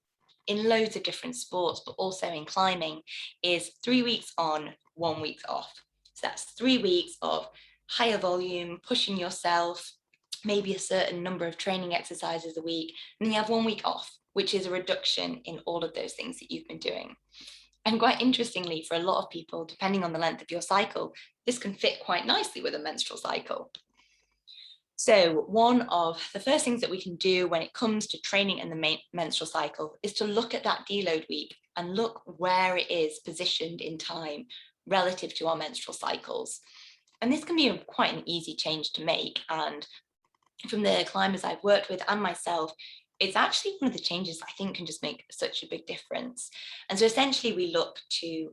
in loads of different sports, but also in climbing, is 3 weeks on, 1 week off. So that's 3 weeks of higher volume, pushing yourself, maybe a certain number of training exercises a week, and then you have 1 week off, which is a reduction in all of those things that you've been doing. And quite interestingly, for a lot of people, depending on the length of your cycle, this can fit quite nicely with a menstrual cycle. So one of the first things that we can do when it comes to training in the menstrual cycle is to look at that deload week and look where it is positioned in time relative to our menstrual cycles. And this can be quite an easy change to make. And from the climbers I've worked with and myself, it's actually one of the changes I think can just make such a big difference. And so essentially we look to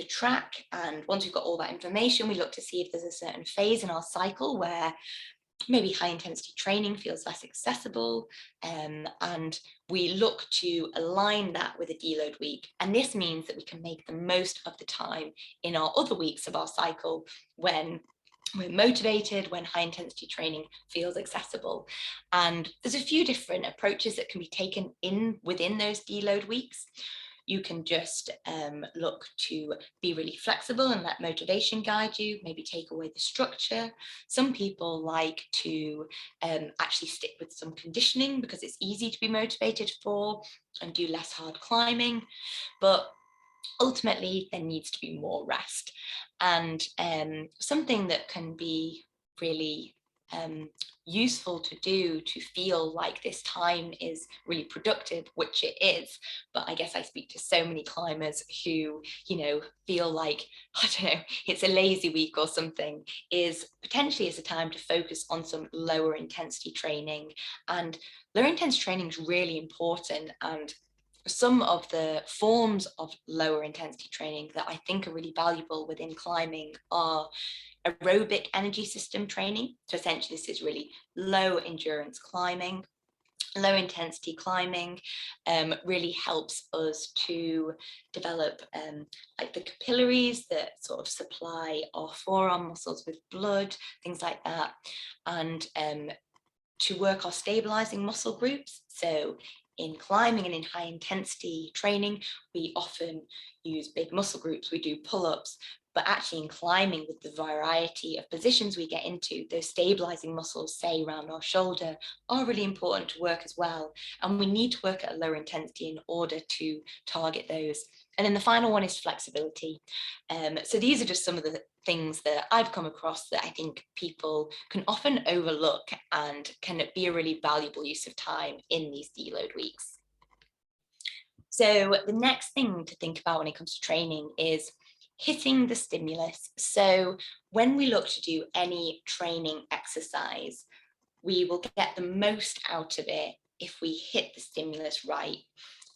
track, and once we've got all that information, we look to see if there's a certain phase in our cycle where maybe high intensity training feels less accessible, and we look to align that with a deload week. And this means that we can make the most of the time in our other weeks of our cycle when we're motivated, when high intensity training feels accessible. And there's a few different approaches that can be taken within those deload weeks. You can just look to be really flexible and let motivation guide you, maybe take away the structure. Some people like to actually stick with some conditioning because it's easy to be motivated for, and do less hard climbing. But ultimately, there needs to be more rest. And something that can be really useful to do to feel like this time is really productive, which it is, but I guess I speak to so many climbers who, feel like, I don't know, it's a lazy week or something, is potentially as a time to focus on some lower intensity training. And lower intensity training is really important, and some of the forms of lower intensity training that I think are really valuable within climbing are aerobic energy system training. So essentially this is really low endurance climbing. Low intensity climbing really helps us to develop like the capillaries that sort of supply our forearm muscles with blood, things like that, and to work our stabilizing muscle groups. So in climbing and in high intensity training, we often use big muscle groups. We do pull-ups, but actually in climbing, with the variety of positions we get into, those stabilizing muscles, say around our shoulder, are really important to work as well. And we need to work at a lower intensity in order to target those. And then the final one is flexibility. So these are just some of the things that I've come across that I think people can often overlook and can be a really valuable use of time in these deload weeks. So the next thing to think about when it comes to training is hitting the stimulus. So when we look to do any training exercise, we will get the most out of it if we hit the stimulus right.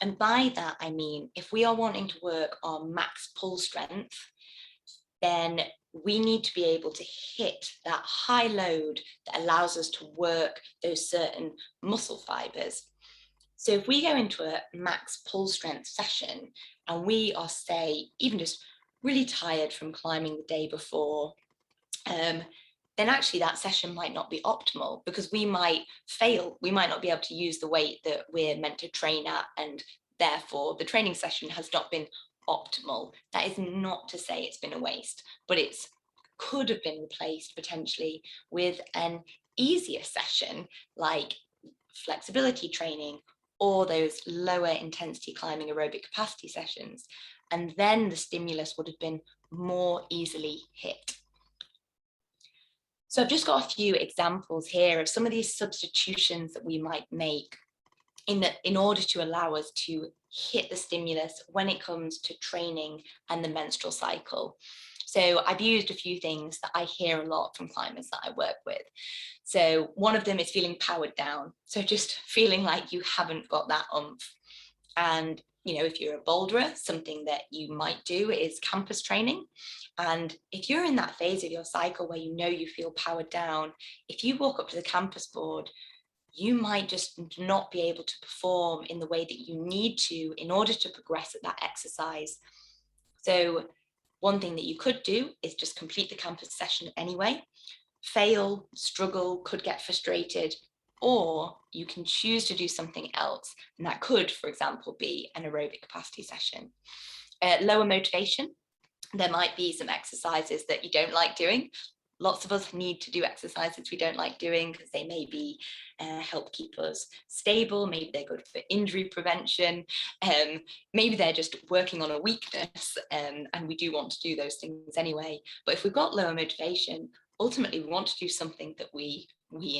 And by that, I mean, if we are wanting to work on max pull strength, then we need to be able to hit that high load that allows us to work those certain muscle fibers. So if we go into a max pull strength session and we are, say, even just really tired from climbing the day before, then actually that session might not be optimal, because we might fail. We might not be able to use the weight that we're meant to train at, and therefore the training session has not been optimal. That is not to say it's been a waste, but it's could have been replaced potentially with an easier session like flexibility training or those lower intensity climbing aerobic capacity sessions. And then the stimulus would have been more easily hit. So I've just got a few examples here of some of these substitutions that we might make in order to allow us to hit the stimulus when it comes to training and the menstrual cycle. So I've used a few things that I hear a lot from climbers that I work with. So one of them is feeling powered down. So just feeling like you haven't got that oomph. And if you're a boulderer, something that you might do is campus training. And if you're in that phase of your cycle where you feel powered down, if you walk up to the campus board, you might just not be able to perform in the way that you need to in order to progress at that exercise. So one thing that you could do is just complete the campus session anyway, fail, struggle, could get frustrated, or you can choose to do something else. And that could, for example, be an aerobic capacity session. Lower motivation. There might be some exercises that you don't like doing. Lots of us need to do exercises we don't like doing because they maybe help keep us stable. Maybe they're good for injury prevention. Maybe they're just working on a weakness, and we do want to do those things anyway. But if we've got lower motivation, ultimately we want to do something that we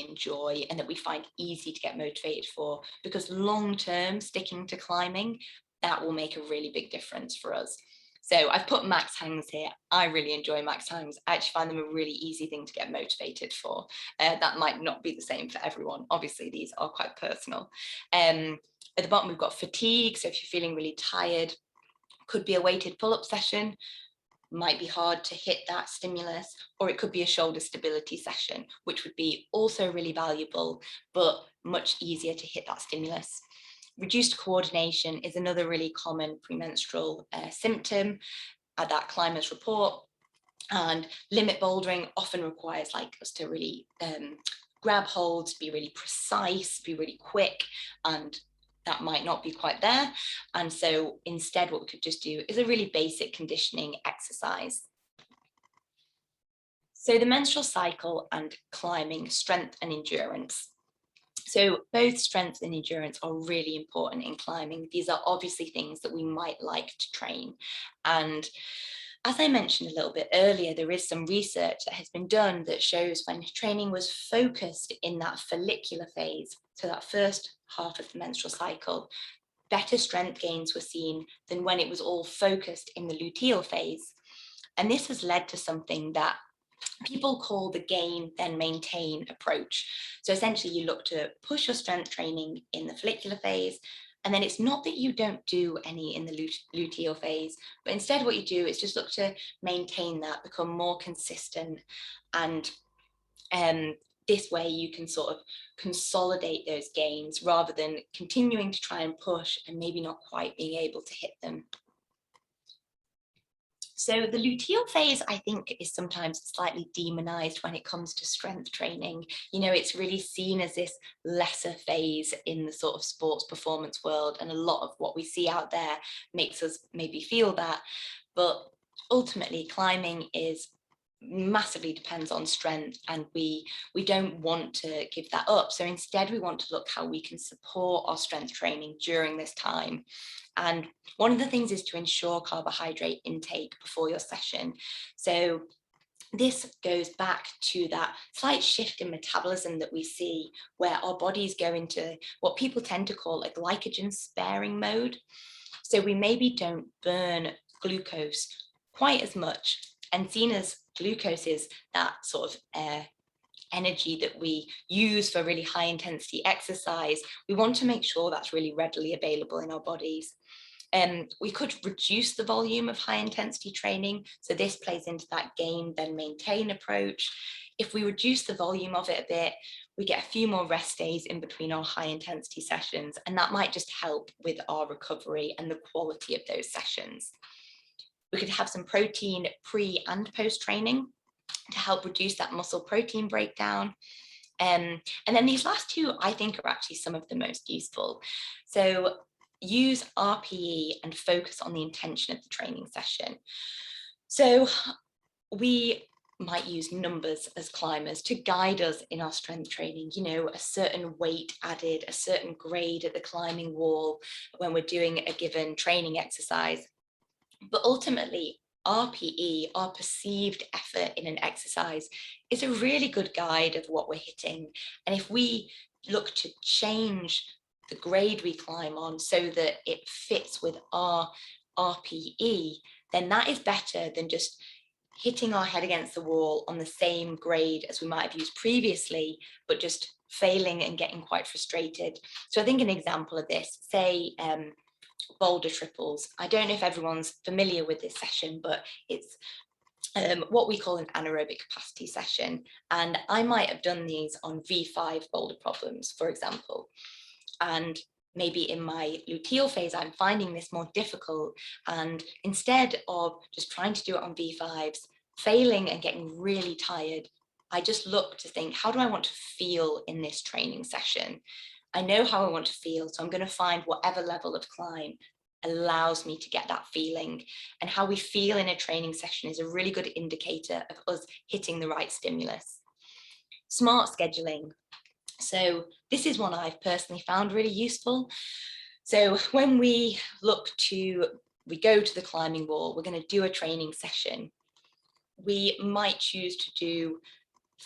enjoy and that we find easy to get motivated for, because long term sticking to climbing, that will make a really big difference for us. So I've put max hangs here. I really enjoy max hangs. I actually find them a really easy thing to get motivated for. That might not be the same for everyone. Obviously, these are quite personal. At the bottom, we've got fatigue. So if you're feeling really tired, could be a weighted pull-up session. Might be hard to hit that stimulus, or it could be a shoulder stability session, which would be also really valuable, but much easier to hit that stimulus. Reduced coordination is another really common premenstrual symptom that climbers report. And limit bouldering often requires us to really grab holds, be really precise, be really quick, and that might not be quite there. And so instead, what we could just do is a really basic conditioning exercise. So the menstrual cycle and climbing, strength and endurance. So both strength and endurance are really important in climbing. These are obviously things that we might like to train. And as I mentioned a little bit earlier, there is some research that has been done that shows when training was focused in that follicular phase, so that first half of the menstrual cycle, better strength gains were seen than when it was all focused in the luteal phase. And this has led to something that people call the gain then maintain approach. So essentially you look to push your strength training in the follicular phase, and then it's not that you don't do any in the luteal phase, but instead what you do is just look to maintain that, become more consistent, and this way you can sort of consolidate those gains rather than continuing to try and push and maybe not quite being able to hit them. So the luteal phase, I think, is sometimes slightly demonized when it comes to strength training. It's really seen as this lesser phase in the sort of sports performance world, and a lot of what we see out there makes us maybe feel that. But ultimately, climbing massively depends on strength, and we don't want to give that up. So instead, we want to look how we can support our strength training during this time. And one of the things is to ensure carbohydrate intake before your session. So this goes back to that slight shift in metabolism that we see, where our bodies go into what people tend to call a glycogen sparing mode. So we maybe don't burn glucose quite as much, and seen as glucose is that sort of energy that we use for really high intensity exercise, we want to make sure that's really readily available in our bodies. We could reduce the volume of high intensity training. So this plays into that gain then maintain approach. If we reduce the volume of it a bit, we get a few more rest days in between our high intensity sessions, and that might just help with our recovery and the quality of those sessions. We could have some protein pre and post training. to help reduce that muscle protein breakdown. And then these last two, I think, are actually some of the most useful. So use RPE and focus on the intention of the training session. So we might use numbers as climbers to guide us in our strength training, you know, a certain weight added, a certain grade at the climbing wall when we're doing a given training exercise. But ultimately, RPE, our perceived effort in an exercise, is a really good guide of what we're hitting. And if we look to change the grade we climb on so that it fits with our RPE, then that is better than just hitting our head against the wall on the same grade as we might have used previously, but just failing and getting quite frustrated. So I think an example of this, say, boulder triples. I don't know if everyone's familiar with this session, but it's what we call an anaerobic capacity session. And I might have done these on V5 boulder problems, for example. And maybe in my luteal phase, I'm finding this more difficult. And instead of just trying to do it on V5s, failing and getting really tired, I just look to think, how do I want to feel in this training session? I know how I want to feel, so I'm going to find whatever level of climb allows me to get that feeling. And how we feel in a training session is a really good indicator of us hitting the right stimulus. Smart scheduling. So this is one I've personally found really useful. So when we go to the climbing wall, we're going to do a training session. We might choose to do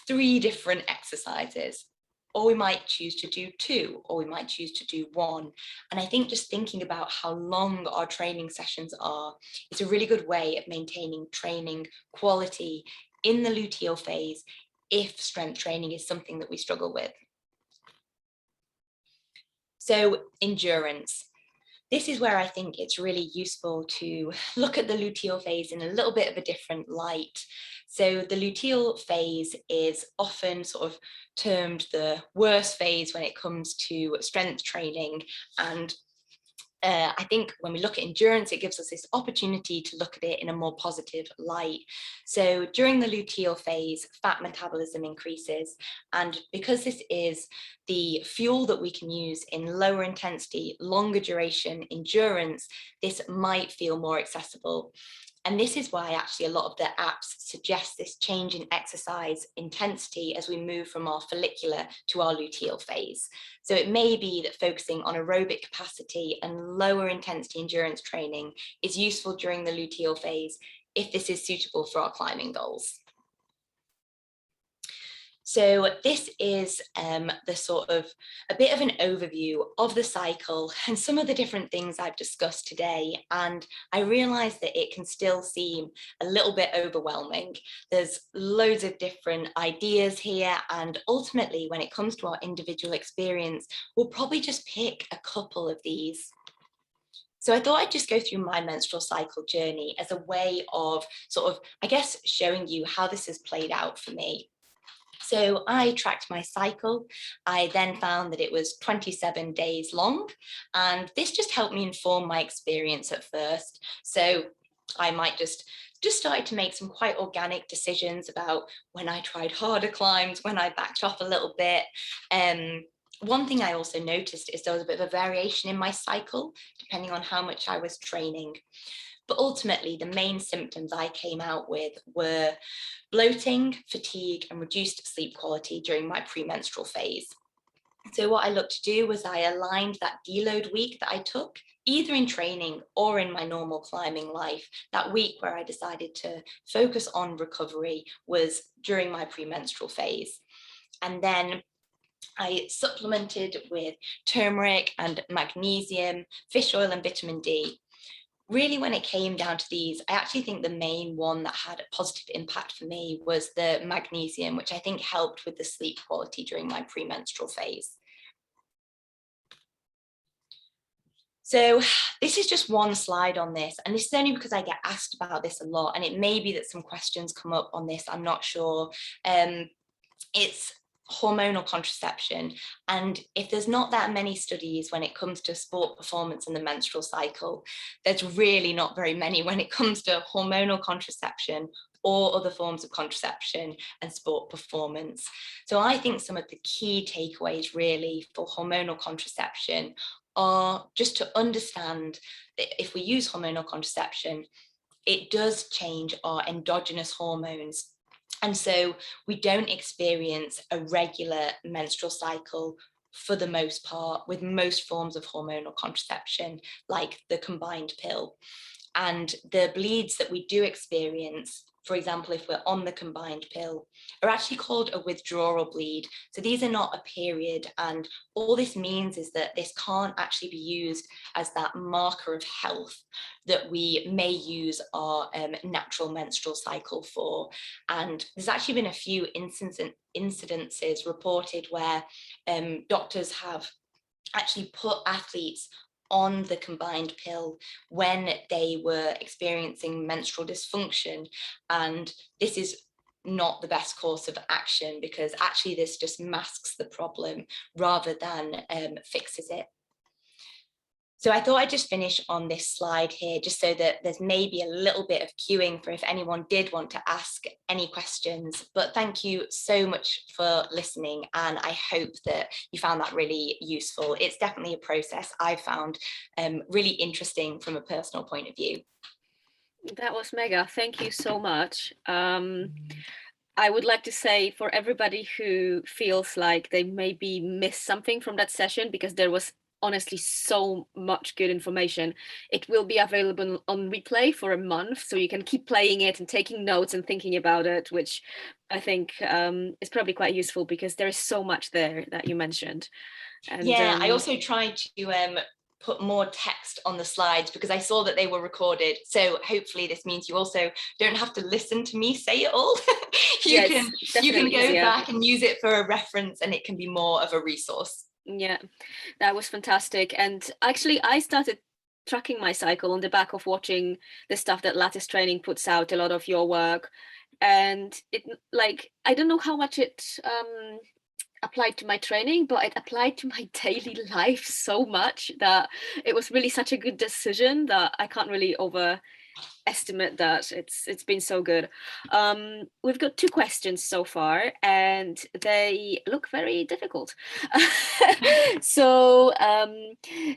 3 different exercises, or we might choose to do 2, or we might choose to do 1. And I think just thinking about how long our training sessions are is a really good way of maintaining training quality in the luteal phase if strength training is something that we struggle with. So endurance. This is where I think it's really useful to look at the luteal phase in a little bit of a different light. So the luteal phase is often sort of termed the worst phase when it comes to strength training. And I think when we look at endurance, it gives us this opportunity to look at it in a more positive light. So during the luteal phase, fat metabolism increases. And because this is the fuel that we can use in lower intensity, longer duration endurance, this might feel more accessible. And this is why actually a lot of the apps suggest this change in exercise intensity as we move from our follicular to our luteal phase. So it may be that focusing on aerobic capacity and lower intensity endurance training is useful during the luteal phase if this is suitable for our climbing goals. So this is the sort of a bit of an overview of the cycle and some of the different things I've discussed today. And I realize that it can still seem a little bit overwhelming. There's loads of different ideas here. And ultimately, when it comes to our individual experience, we'll probably just pick a couple of these. So I thought I'd just go through my menstrual cycle journey as a way of sort of, I guess, showing you how this has played out for me. So I tracked my cycle. I then found that it was 27 days long, and this just helped me inform my experience at first. So I might just started to make some quite organic decisions about when I tried harder climbs, when I backed off a little bit. One thing I also noticed is there was a bit of a variation in my cycle, depending on how much I was training. But ultimately, the main symptoms I came out with were bloating, fatigue, and reduced sleep quality during my premenstrual phase. So what I looked to do was I aligned that deload week that I took, either in training or in my normal climbing life. That week where I decided to focus on recovery was during my premenstrual phase. And then I supplemented with turmeric and magnesium, fish oil, and vitamin D. Really, when it came down to these, I actually think the main one that had a positive impact for me was the magnesium, which I think helped with the sleep quality during my premenstrual phase. So this is just one slide on this, and this is only because I get asked about this a lot, and it may be that some questions come up on this, I'm not sure. It's hormonal contraception, and if there's not that many studies when it comes to sport performance in the menstrual cycle, there's really not very many when it comes to hormonal contraception or other forms of contraception and sport performance. So I think some of the key takeaways really for hormonal contraception are just to understand that if we use hormonal contraception, it does change our endogenous hormones. And so we don't experience a regular menstrual cycle for the most part with most forms of hormonal contraception, like the combined pill. And the bleeds that we do experience, for example, if we're on the combined pill, are actually called a withdrawal bleed. So these are not a period. And all this means is that this can't actually be used as that marker of health that we may use our natural menstrual cycle for. And there's actually been a few incidences reported where doctors have actually put athletes on the combined pill when they were experiencing menstrual dysfunction. And this is not the best course of action, because actually this just masks the problem rather than fixes it. So I thought I'd just finish on this slide here, just so that there's maybe a little bit of queuing for if anyone did want to ask any questions. But thank you so much for listening, and I hope that you found that really useful. It's definitely a process I found really interesting from a personal point of view. That was mega. Thank you so much. I would like to say, for everybody who feels like they maybe missed something from that session, because there was honestly so much good information, it will be available on replay for a month, so you can keep playing it and taking notes and thinking about it, which I think is probably quite useful, because there is so much there that you mentioned. And yeah, I also tried to put more text on the slides because I saw that they were recorded. So hopefully this means you also don't have to listen to me say it all. you can go back and use it for a reference, and it can be more of a resource. Yeah, that was fantastic. And actually, I started tracking my cycle on the back of watching the stuff that Lattice Training puts out, a lot of your work. And it, like, I don't know how much it applied to my training, but it applied to my daily life so much that it was really such a good decision that I can't really overestimate that. It's been so good. We've got 2 questions so far, and they look very difficult. So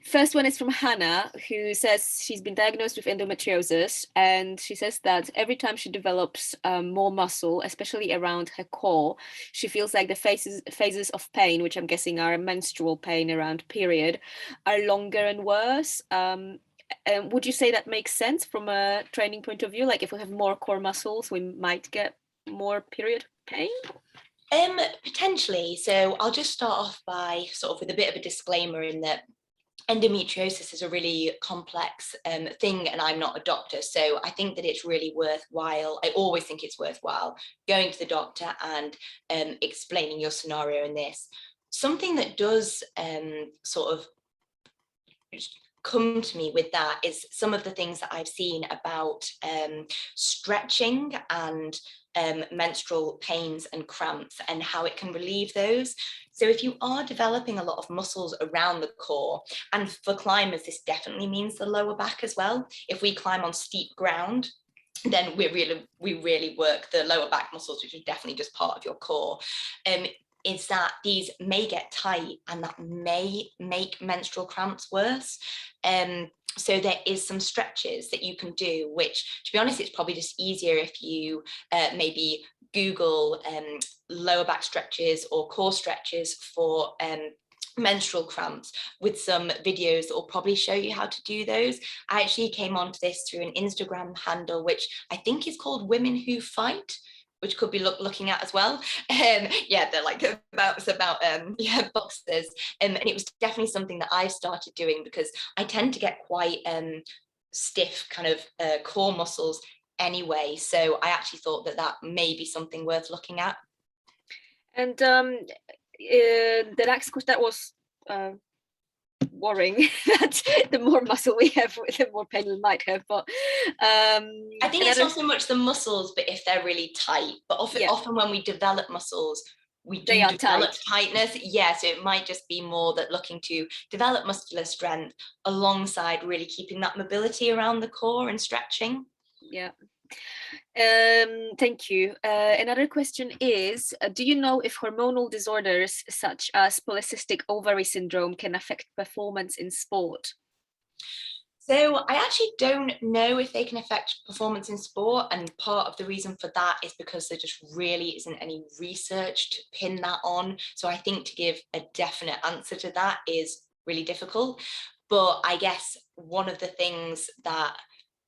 first one is from Hannah, who says she's been diagnosed with endometriosis, and she says that every time she develops more muscle, especially around her core, she feels like the phases of pain, which I'm guessing are menstrual pain around period, are longer and worse. Would you say that makes sense from a training point of view? Like, if we have more core muscles, we might get more period pain? Potentially. So I'll just start off by sort of with a bit of a disclaimer in that endometriosis is a really complex thing, and I'm not a doctor, so I think that it's really worthwhile. I always think it's worthwhile going to the doctor and explaining your scenario in this. Something that does sort of come to me with that is some of the things that I've seen about stretching and menstrual pains and cramps and how it can relieve those. So if you are developing a lot of muscles around the core, and for climbers this definitely means the lower back as well. If we climb on steep ground, then we really work the lower back muscles, which are definitely just part of your core. Is that these may get tight, and that may make menstrual cramps worse. So there is some stretches that you can do, which, to be honest, it's probably just easier if you maybe Google lower back stretches or core stretches for menstrual cramps, with some videos that will probably show you how to do those. I actually came onto this through an Instagram handle, which I think is called Women Who Fight, which could be looking at as well. Yeah, they're like about boxers. And it was definitely something that I started doing, because I tend to get quite stiff kind of core muscles anyway. So I actually thought that that may be something worth looking at. And the next question, that was worrying that the more muscle we have, the more pain we might have. But I think it's not so much the muscles, but if they're really tight. But often when we develop muscles, we do develop tightness. Yeah, so it might just be more that looking to develop muscular strength alongside really keeping that mobility around the core and stretching. Yeah, Thank you. Another question is, do you know if hormonal disorders such as polycystic ovary syndrome can affect performance in sport? So I actually don't know if they can affect performance in sport, and part of the reason for that is because there just really isn't any research to pin that on. So I think to give a definite answer to that is really difficult. But I guess one of the things that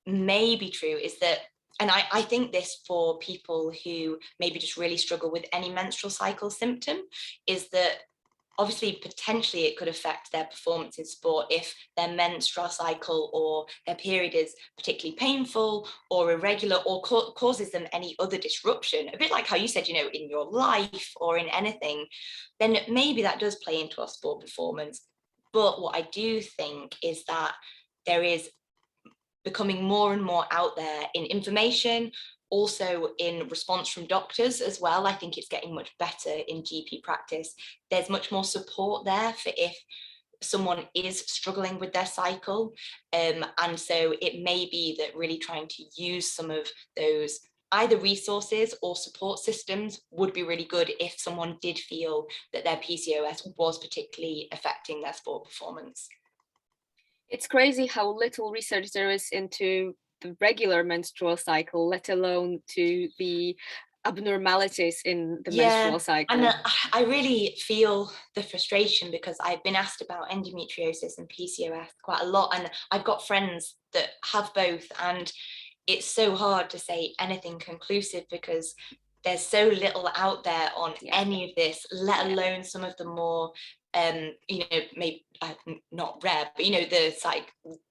may be true is that, and I think this for people who maybe just really struggle with any menstrual cycle symptom, is that obviously potentially it could affect their performance in sport if their menstrual cycle or their period is particularly painful or irregular, or causes them any other disruption, a bit like how you said, you know, in your life or in anything, then maybe that does play into our sport performance. But what I do think is that there is becoming more and more out there in information, also in response from doctors as well. I think it's getting much better in GP practice. There's much more support there for if someone is struggling with their cycle. And so it may be that really trying to use some of those either resources or support systems would be really good if someone did feel that their PCOS was particularly affecting their sport performance. It's crazy how little research there is into the regular menstrual cycle, let alone to the abnormalities in the menstrual cycle. And I really feel the frustration because I've been asked about endometriosis and PCOS quite a lot, and I've got friends that have both, and it's so hard to say anything conclusive because there's so little out there on any of this, let alone some of the more you know, maybe not rare, but you know,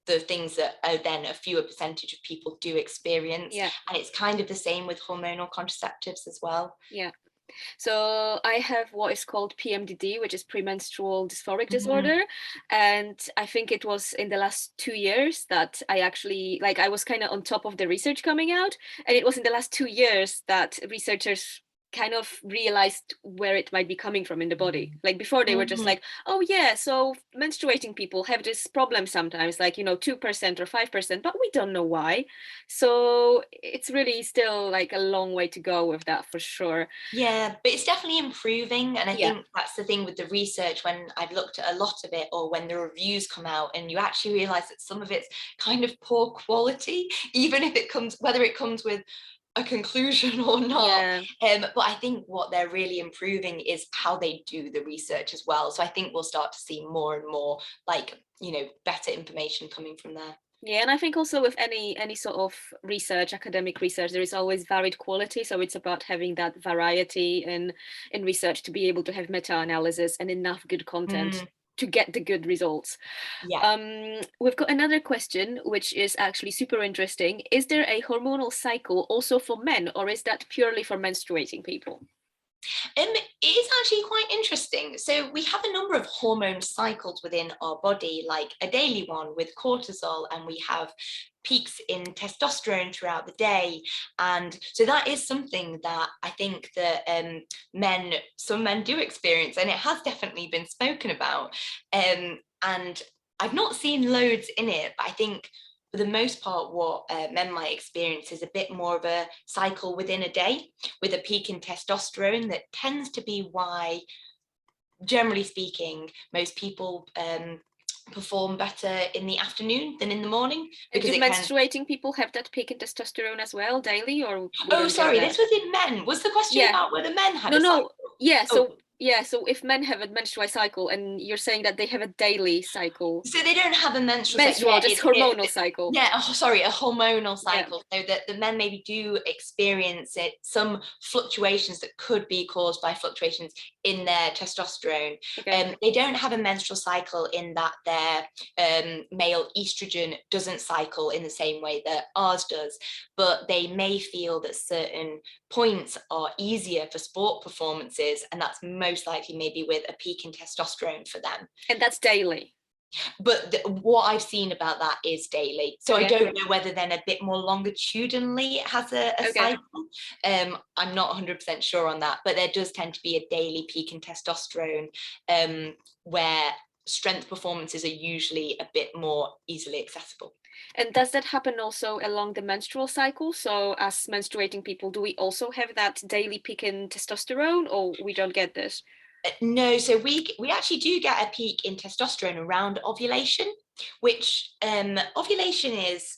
the things that are then a fewer percentage of people do experience. And it's kind of the same with hormonal contraceptives as well. So I have what is called PMDD, which is premenstrual dysphoric disorder. And I think it was in the last 2 years that I actually, like, I was kind of on top of the research coming out. And it was in the last 2 years that researchers kind of realized where it might be coming from in the body. Like before they were just like, oh yeah, so menstruating people have this problem sometimes, like, you know, 2% or 5%, but we don't know why. So it's really still like a long way to go with that for sure. Yeah, but it's definitely improving. And I think that's the thing with the research, when I've looked at a lot of it, or when the reviews come out and you actually realize that some of it's kind of poor quality, even if it comes, whether it comes with a conclusion or not. But I think what they're really improving is how they do the research as well. So I think we'll start to see more and more, like, you know, better information coming from there. Yeah, and I think also with any sort of research, academic research, there is always varied quality. So it's about having that variety in research to be able to have meta-analysis and enough good content to get the good results. We've got another question, which is actually super interesting. Is there a hormonal cycle also for men, or is that purely for menstruating people? It is actually quite interesting. So we have a number of hormone cycles within our body, like a daily one with cortisol, and we have peaks in testosterone throughout the day. And so that is something that I think that some men do experience, and it has definitely been spoken about. And I've not seen loads in it, but I think for the most part, what men might experience is a bit more of a cycle within a day with a peak in testosterone. That tends to be why, generally speaking, most people perform better in the afternoon than in the morning. Because do menstruating people have that peak in testosterone as well daily, or? Oh, sorry, this was in men. Was the question about whether men had a cycle? So if men have a menstrual cycle, and you're saying that they have a daily cycle. So they don't have a menstrual cycle. Just hormonal cycle. Yeah, a hormonal cycle. So that the men maybe do experience some fluctuations that could be caused by fluctuations in their testosterone. They don't have a menstrual cycle in that their male estrogen doesn't cycle in the same way that ours does, but they may feel that certain points are easier for sport performances, and that's most likely maybe with a peak in testosterone for them. And that's daily. But what I've seen about that is daily. So I don't know whether then a bit more longitudinally it has a cycle. I'm not 100% sure on that, but there does tend to be a daily peak in testosterone where strength performances are usually a bit more easily accessible. And does that happen also along the menstrual cycle? So as menstruating people, do we also have that daily peak in testosterone, or we don't get this? No, so we actually do get a peak in testosterone around ovulation, which ovulation is,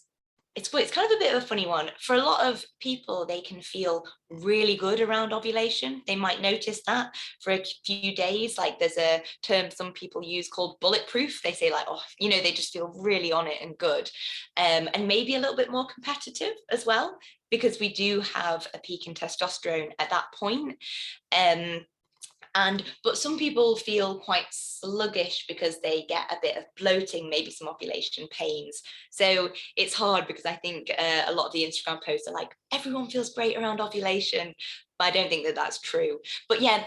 it's kind of a bit of a funny one. For a lot of people, they can feel really good around ovulation. They might notice that for a few days. Like there's a term some people use called bulletproof. They say like, oh, you know, they just feel really on it and good. And maybe a little bit more competitive as well, because we do have a peak in testosterone at that point. But some people feel quite sluggish because they get a bit of bloating, maybe some ovulation pains. So it's hard, because I think a lot of the Instagram posts are like, everyone feels great around ovulation, but I don't think that that's true. But yeah,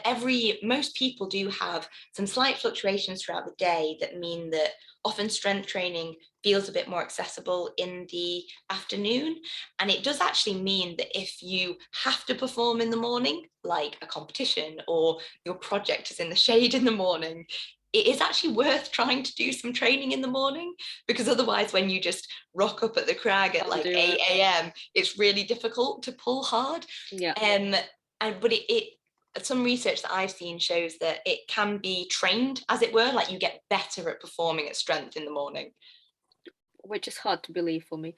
most people do have some slight fluctuations throughout the day that mean that often strength training feels a bit more accessible in the afternoon. And it does actually mean that if you have to perform in the morning, like a competition, or your project is in the shade in the morning, it is actually worth trying to do some training in the morning, because otherwise when you just rock up at the crag at like 8 a.m, it's really difficult to pull hard. Yeah. But some research that I've seen shows that it can be trained, as it were, like you get better at performing at strength in the morning. Which is hard to believe for me.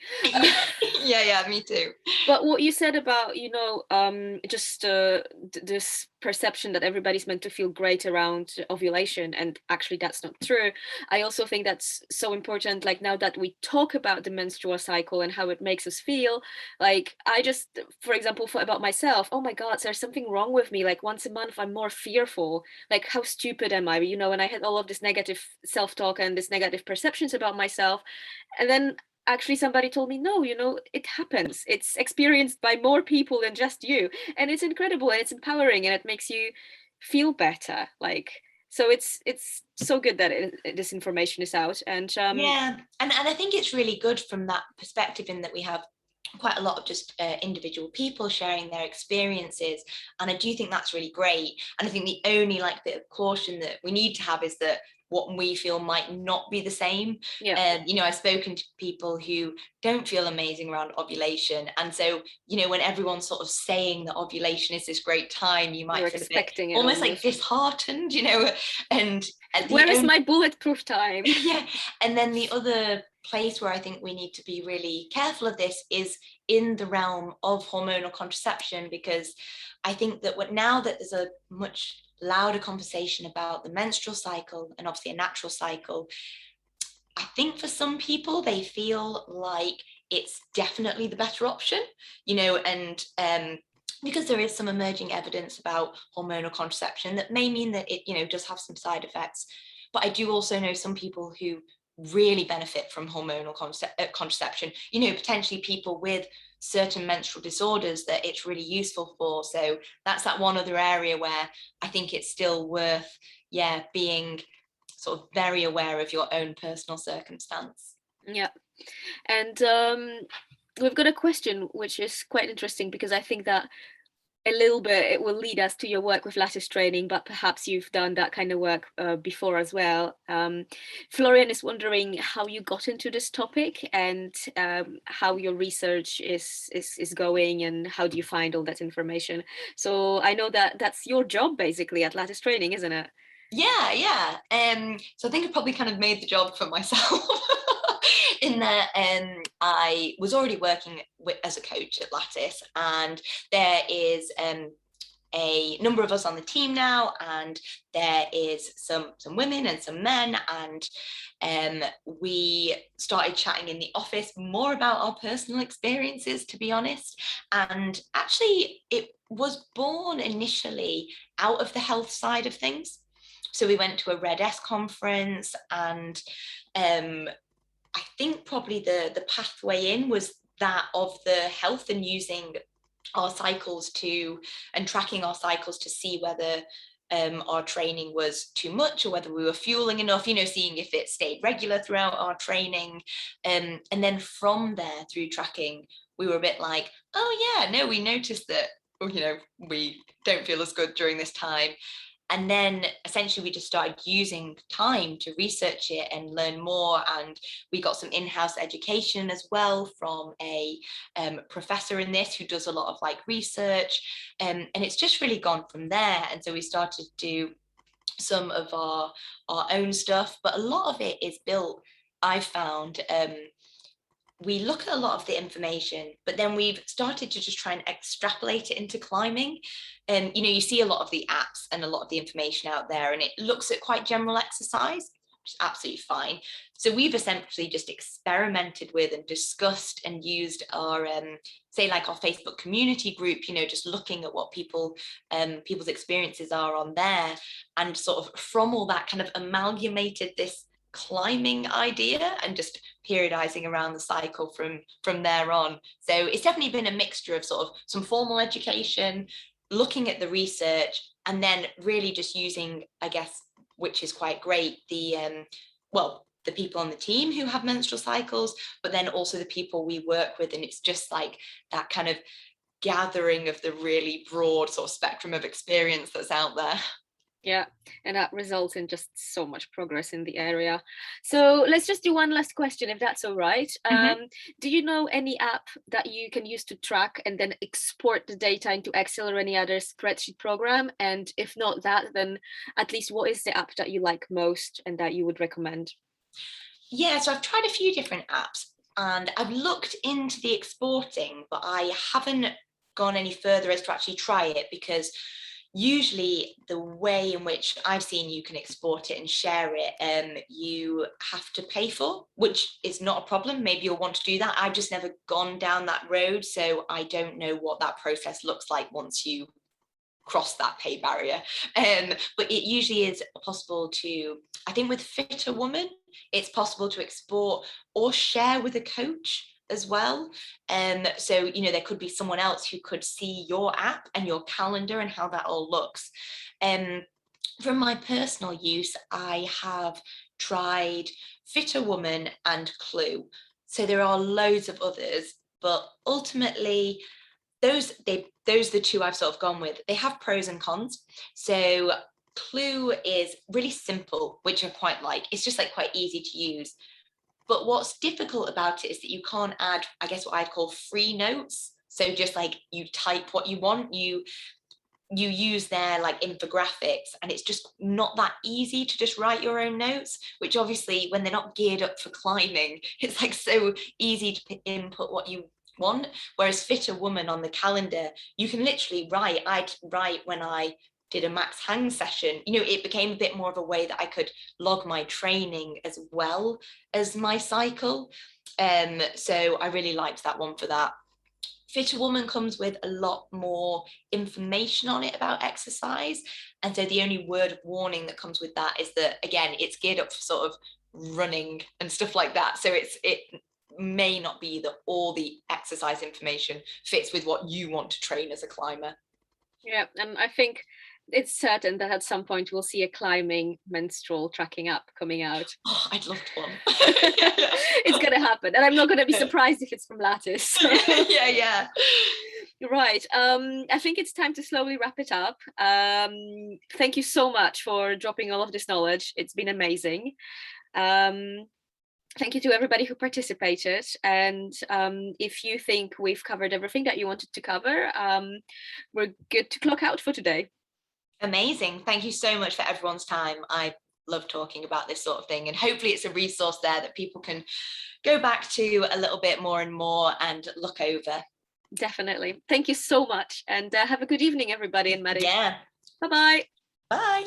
Yeah, me too. But what you said about, you know, just this perception that everybody's meant to feel great around ovulation, and actually that's not true. I also think that's so important, like now that we talk about the menstrual cycle and how it makes us feel, like I just, for example, thought about myself, oh my God, there's something wrong with me. Like once a month I'm more fearful, like how stupid am I, you know, and I had all of this negative self-talk and this negative perceptions about myself. And then actually somebody told me, no, you know, it happens, it's experienced by more people than just you, and it's incredible and it's empowering and it makes you feel better. Like, so it's so good that this information is out. And yeah, and I think it's really good from that perspective, in that we have quite a lot of just individual people sharing their experiences, and I do think that's really great. And I think the only like bit of caution that we need to have is that what we feel might not be the same. yeah, You know, I've spoken to people who don't feel amazing around ovulation, and so, you know, when everyone's sort of saying that ovulation is this great time, you might you're feel a bit expecting it almost like disheartened, you know. And where is my bulletproof time? yeah, and then the other place where I think we need to be really careful of this is in the realm of hormonal contraception, because I think that now that there's a much louder conversation about the menstrual cycle and obviously a natural cycle, I think for some people they feel like it's definitely the better option, you know, and because there is some emerging evidence about hormonal contraception that may mean that it, you know, does have some side effects. But I do also know some people who really benefit from hormonal contraception, you know, potentially people with certain menstrual disorders that it's really useful for. So that's that one other area where I think it's still worth, yeah, being sort of very aware of your own personal circumstance. Yeah. And we've got a question which is quite interesting, because I think that a little bit it will lead us to your work with Lattice Training, but perhaps you've done that kind of work before as well. Florian is wondering how you got into this topic, and how your research is going, and how do you find all that information. So I know that that's your job basically at Lattice Training, isn't it? Yeah. So I think I probably kind of made the job for myself in that I was already working as a coach at Lattice, and there is a number of us on the team now, and there is some women and some men, and we started chatting in the office more about our personal experiences, to be honest. And actually it was born initially out of the health side of things. So we went to a Red S conference, and I think probably the pathway in was that of the health, and using our cycles and tracking our cycles to see whether our training was too much or whether we were fueling enough, you know, seeing if it stayed regular throughout our training. And then from there, through tracking, we were a bit like, oh yeah, no, we noticed that, you know, we don't feel as good during this time. And then essentially we just started using time to research it and learn more. And we got some in-house education as well from a professor in this who does a lot of like research. And it's just really gone from there. And so we started to do some of our own stuff, but a lot of it is built, I found, we look at a lot of the information, but then we've started to just try and extrapolate it into climbing. And, you know, you see a lot of the apps and a lot of the information out there, and it looks at quite general exercise, which is absolutely fine. So we've essentially just experimented with and discussed and used our, say like our Facebook community group, you know, just looking at what people's experiences are on there. And sort of from all that kind of amalgamated this climbing idea and just periodizing around the cycle from there on. So it's definitely been a mixture of sort of some formal education, looking at the research, and then really just using, I guess, which is quite great, the the people on the team who have menstrual cycles, but then also the people we work with. And it's just like that kind of gathering of the really broad sort of spectrum of experience that's out there. Yeah, and that results in just so much progress in the area. So let's just do one last question, if that's all right. Do you know any app that you can use to track and then export the data into Excel or any other spreadsheet program? And if not that, then at least what is the app that you like most and that you would recommend? Yeah, so I've tried a few different apps and I've looked into the exporting, but I haven't gone any further as to actually try it, because usually the way in which I've seen you can export it and share it, you have to pay for, which is not a problem. Maybe you'll want to do that. I've just never gone down that road, so I don't know what that process looks like once you cross that pay barrier. But it usually is possible to, I think with Fitter Woman, it's possible to export or share with a coach as well. So, you know, there could be someone else who could see your app and your calendar and how that all looks. From my personal use, I have tried Fitter Woman and Clue. So there are loads of others, but ultimately those are the two I've sort of gone with. They have pros and cons. So Clue is really simple, which I quite like. It's just like quite easy to use. But what's difficult about it is that you can't add, I guess, what I'd call free notes. So just like you type what you want, you use their like infographics, and it's just not that easy to just write your own notes, which obviously when they're not geared up for climbing, it's like so easy to input what you want. Whereas Fitter Woman on the calendar, you can literally write. I'd write when I did a max hang session, you know, it became a bit more of a way that I could log my training as well as my cycle. So I really liked that one for that. Fitter Woman comes with a lot more information on it about exercise. And so the only word of warning that comes with that is that, again, it's geared up for sort of running and stuff like that. So it may not be that all the exercise information fits with what you want to train as a climber. Yeah, and I think it's certain that at some point we'll see a climbing menstrual tracking app coming out. Oh, I'd love one. It's going to happen. And I'm not going to be surprised if it's from Lattice. Yeah. Right. I think it's time to slowly wrap it up. Thank you so much for dropping all of this knowledge. It's been amazing. Thank you to everybody who participated. And if you think we've covered everything that you wanted to cover, we're good to clock out for today. Amazing. Thank you so much for everyone's time. I love talking about this sort of thing, and hopefully it's a resource there that people can go back to a little bit more and more and look over. Definitely. Thank you so much, and have a good evening, everybody. And Maddy. Yeah. Bye-bye. Bye.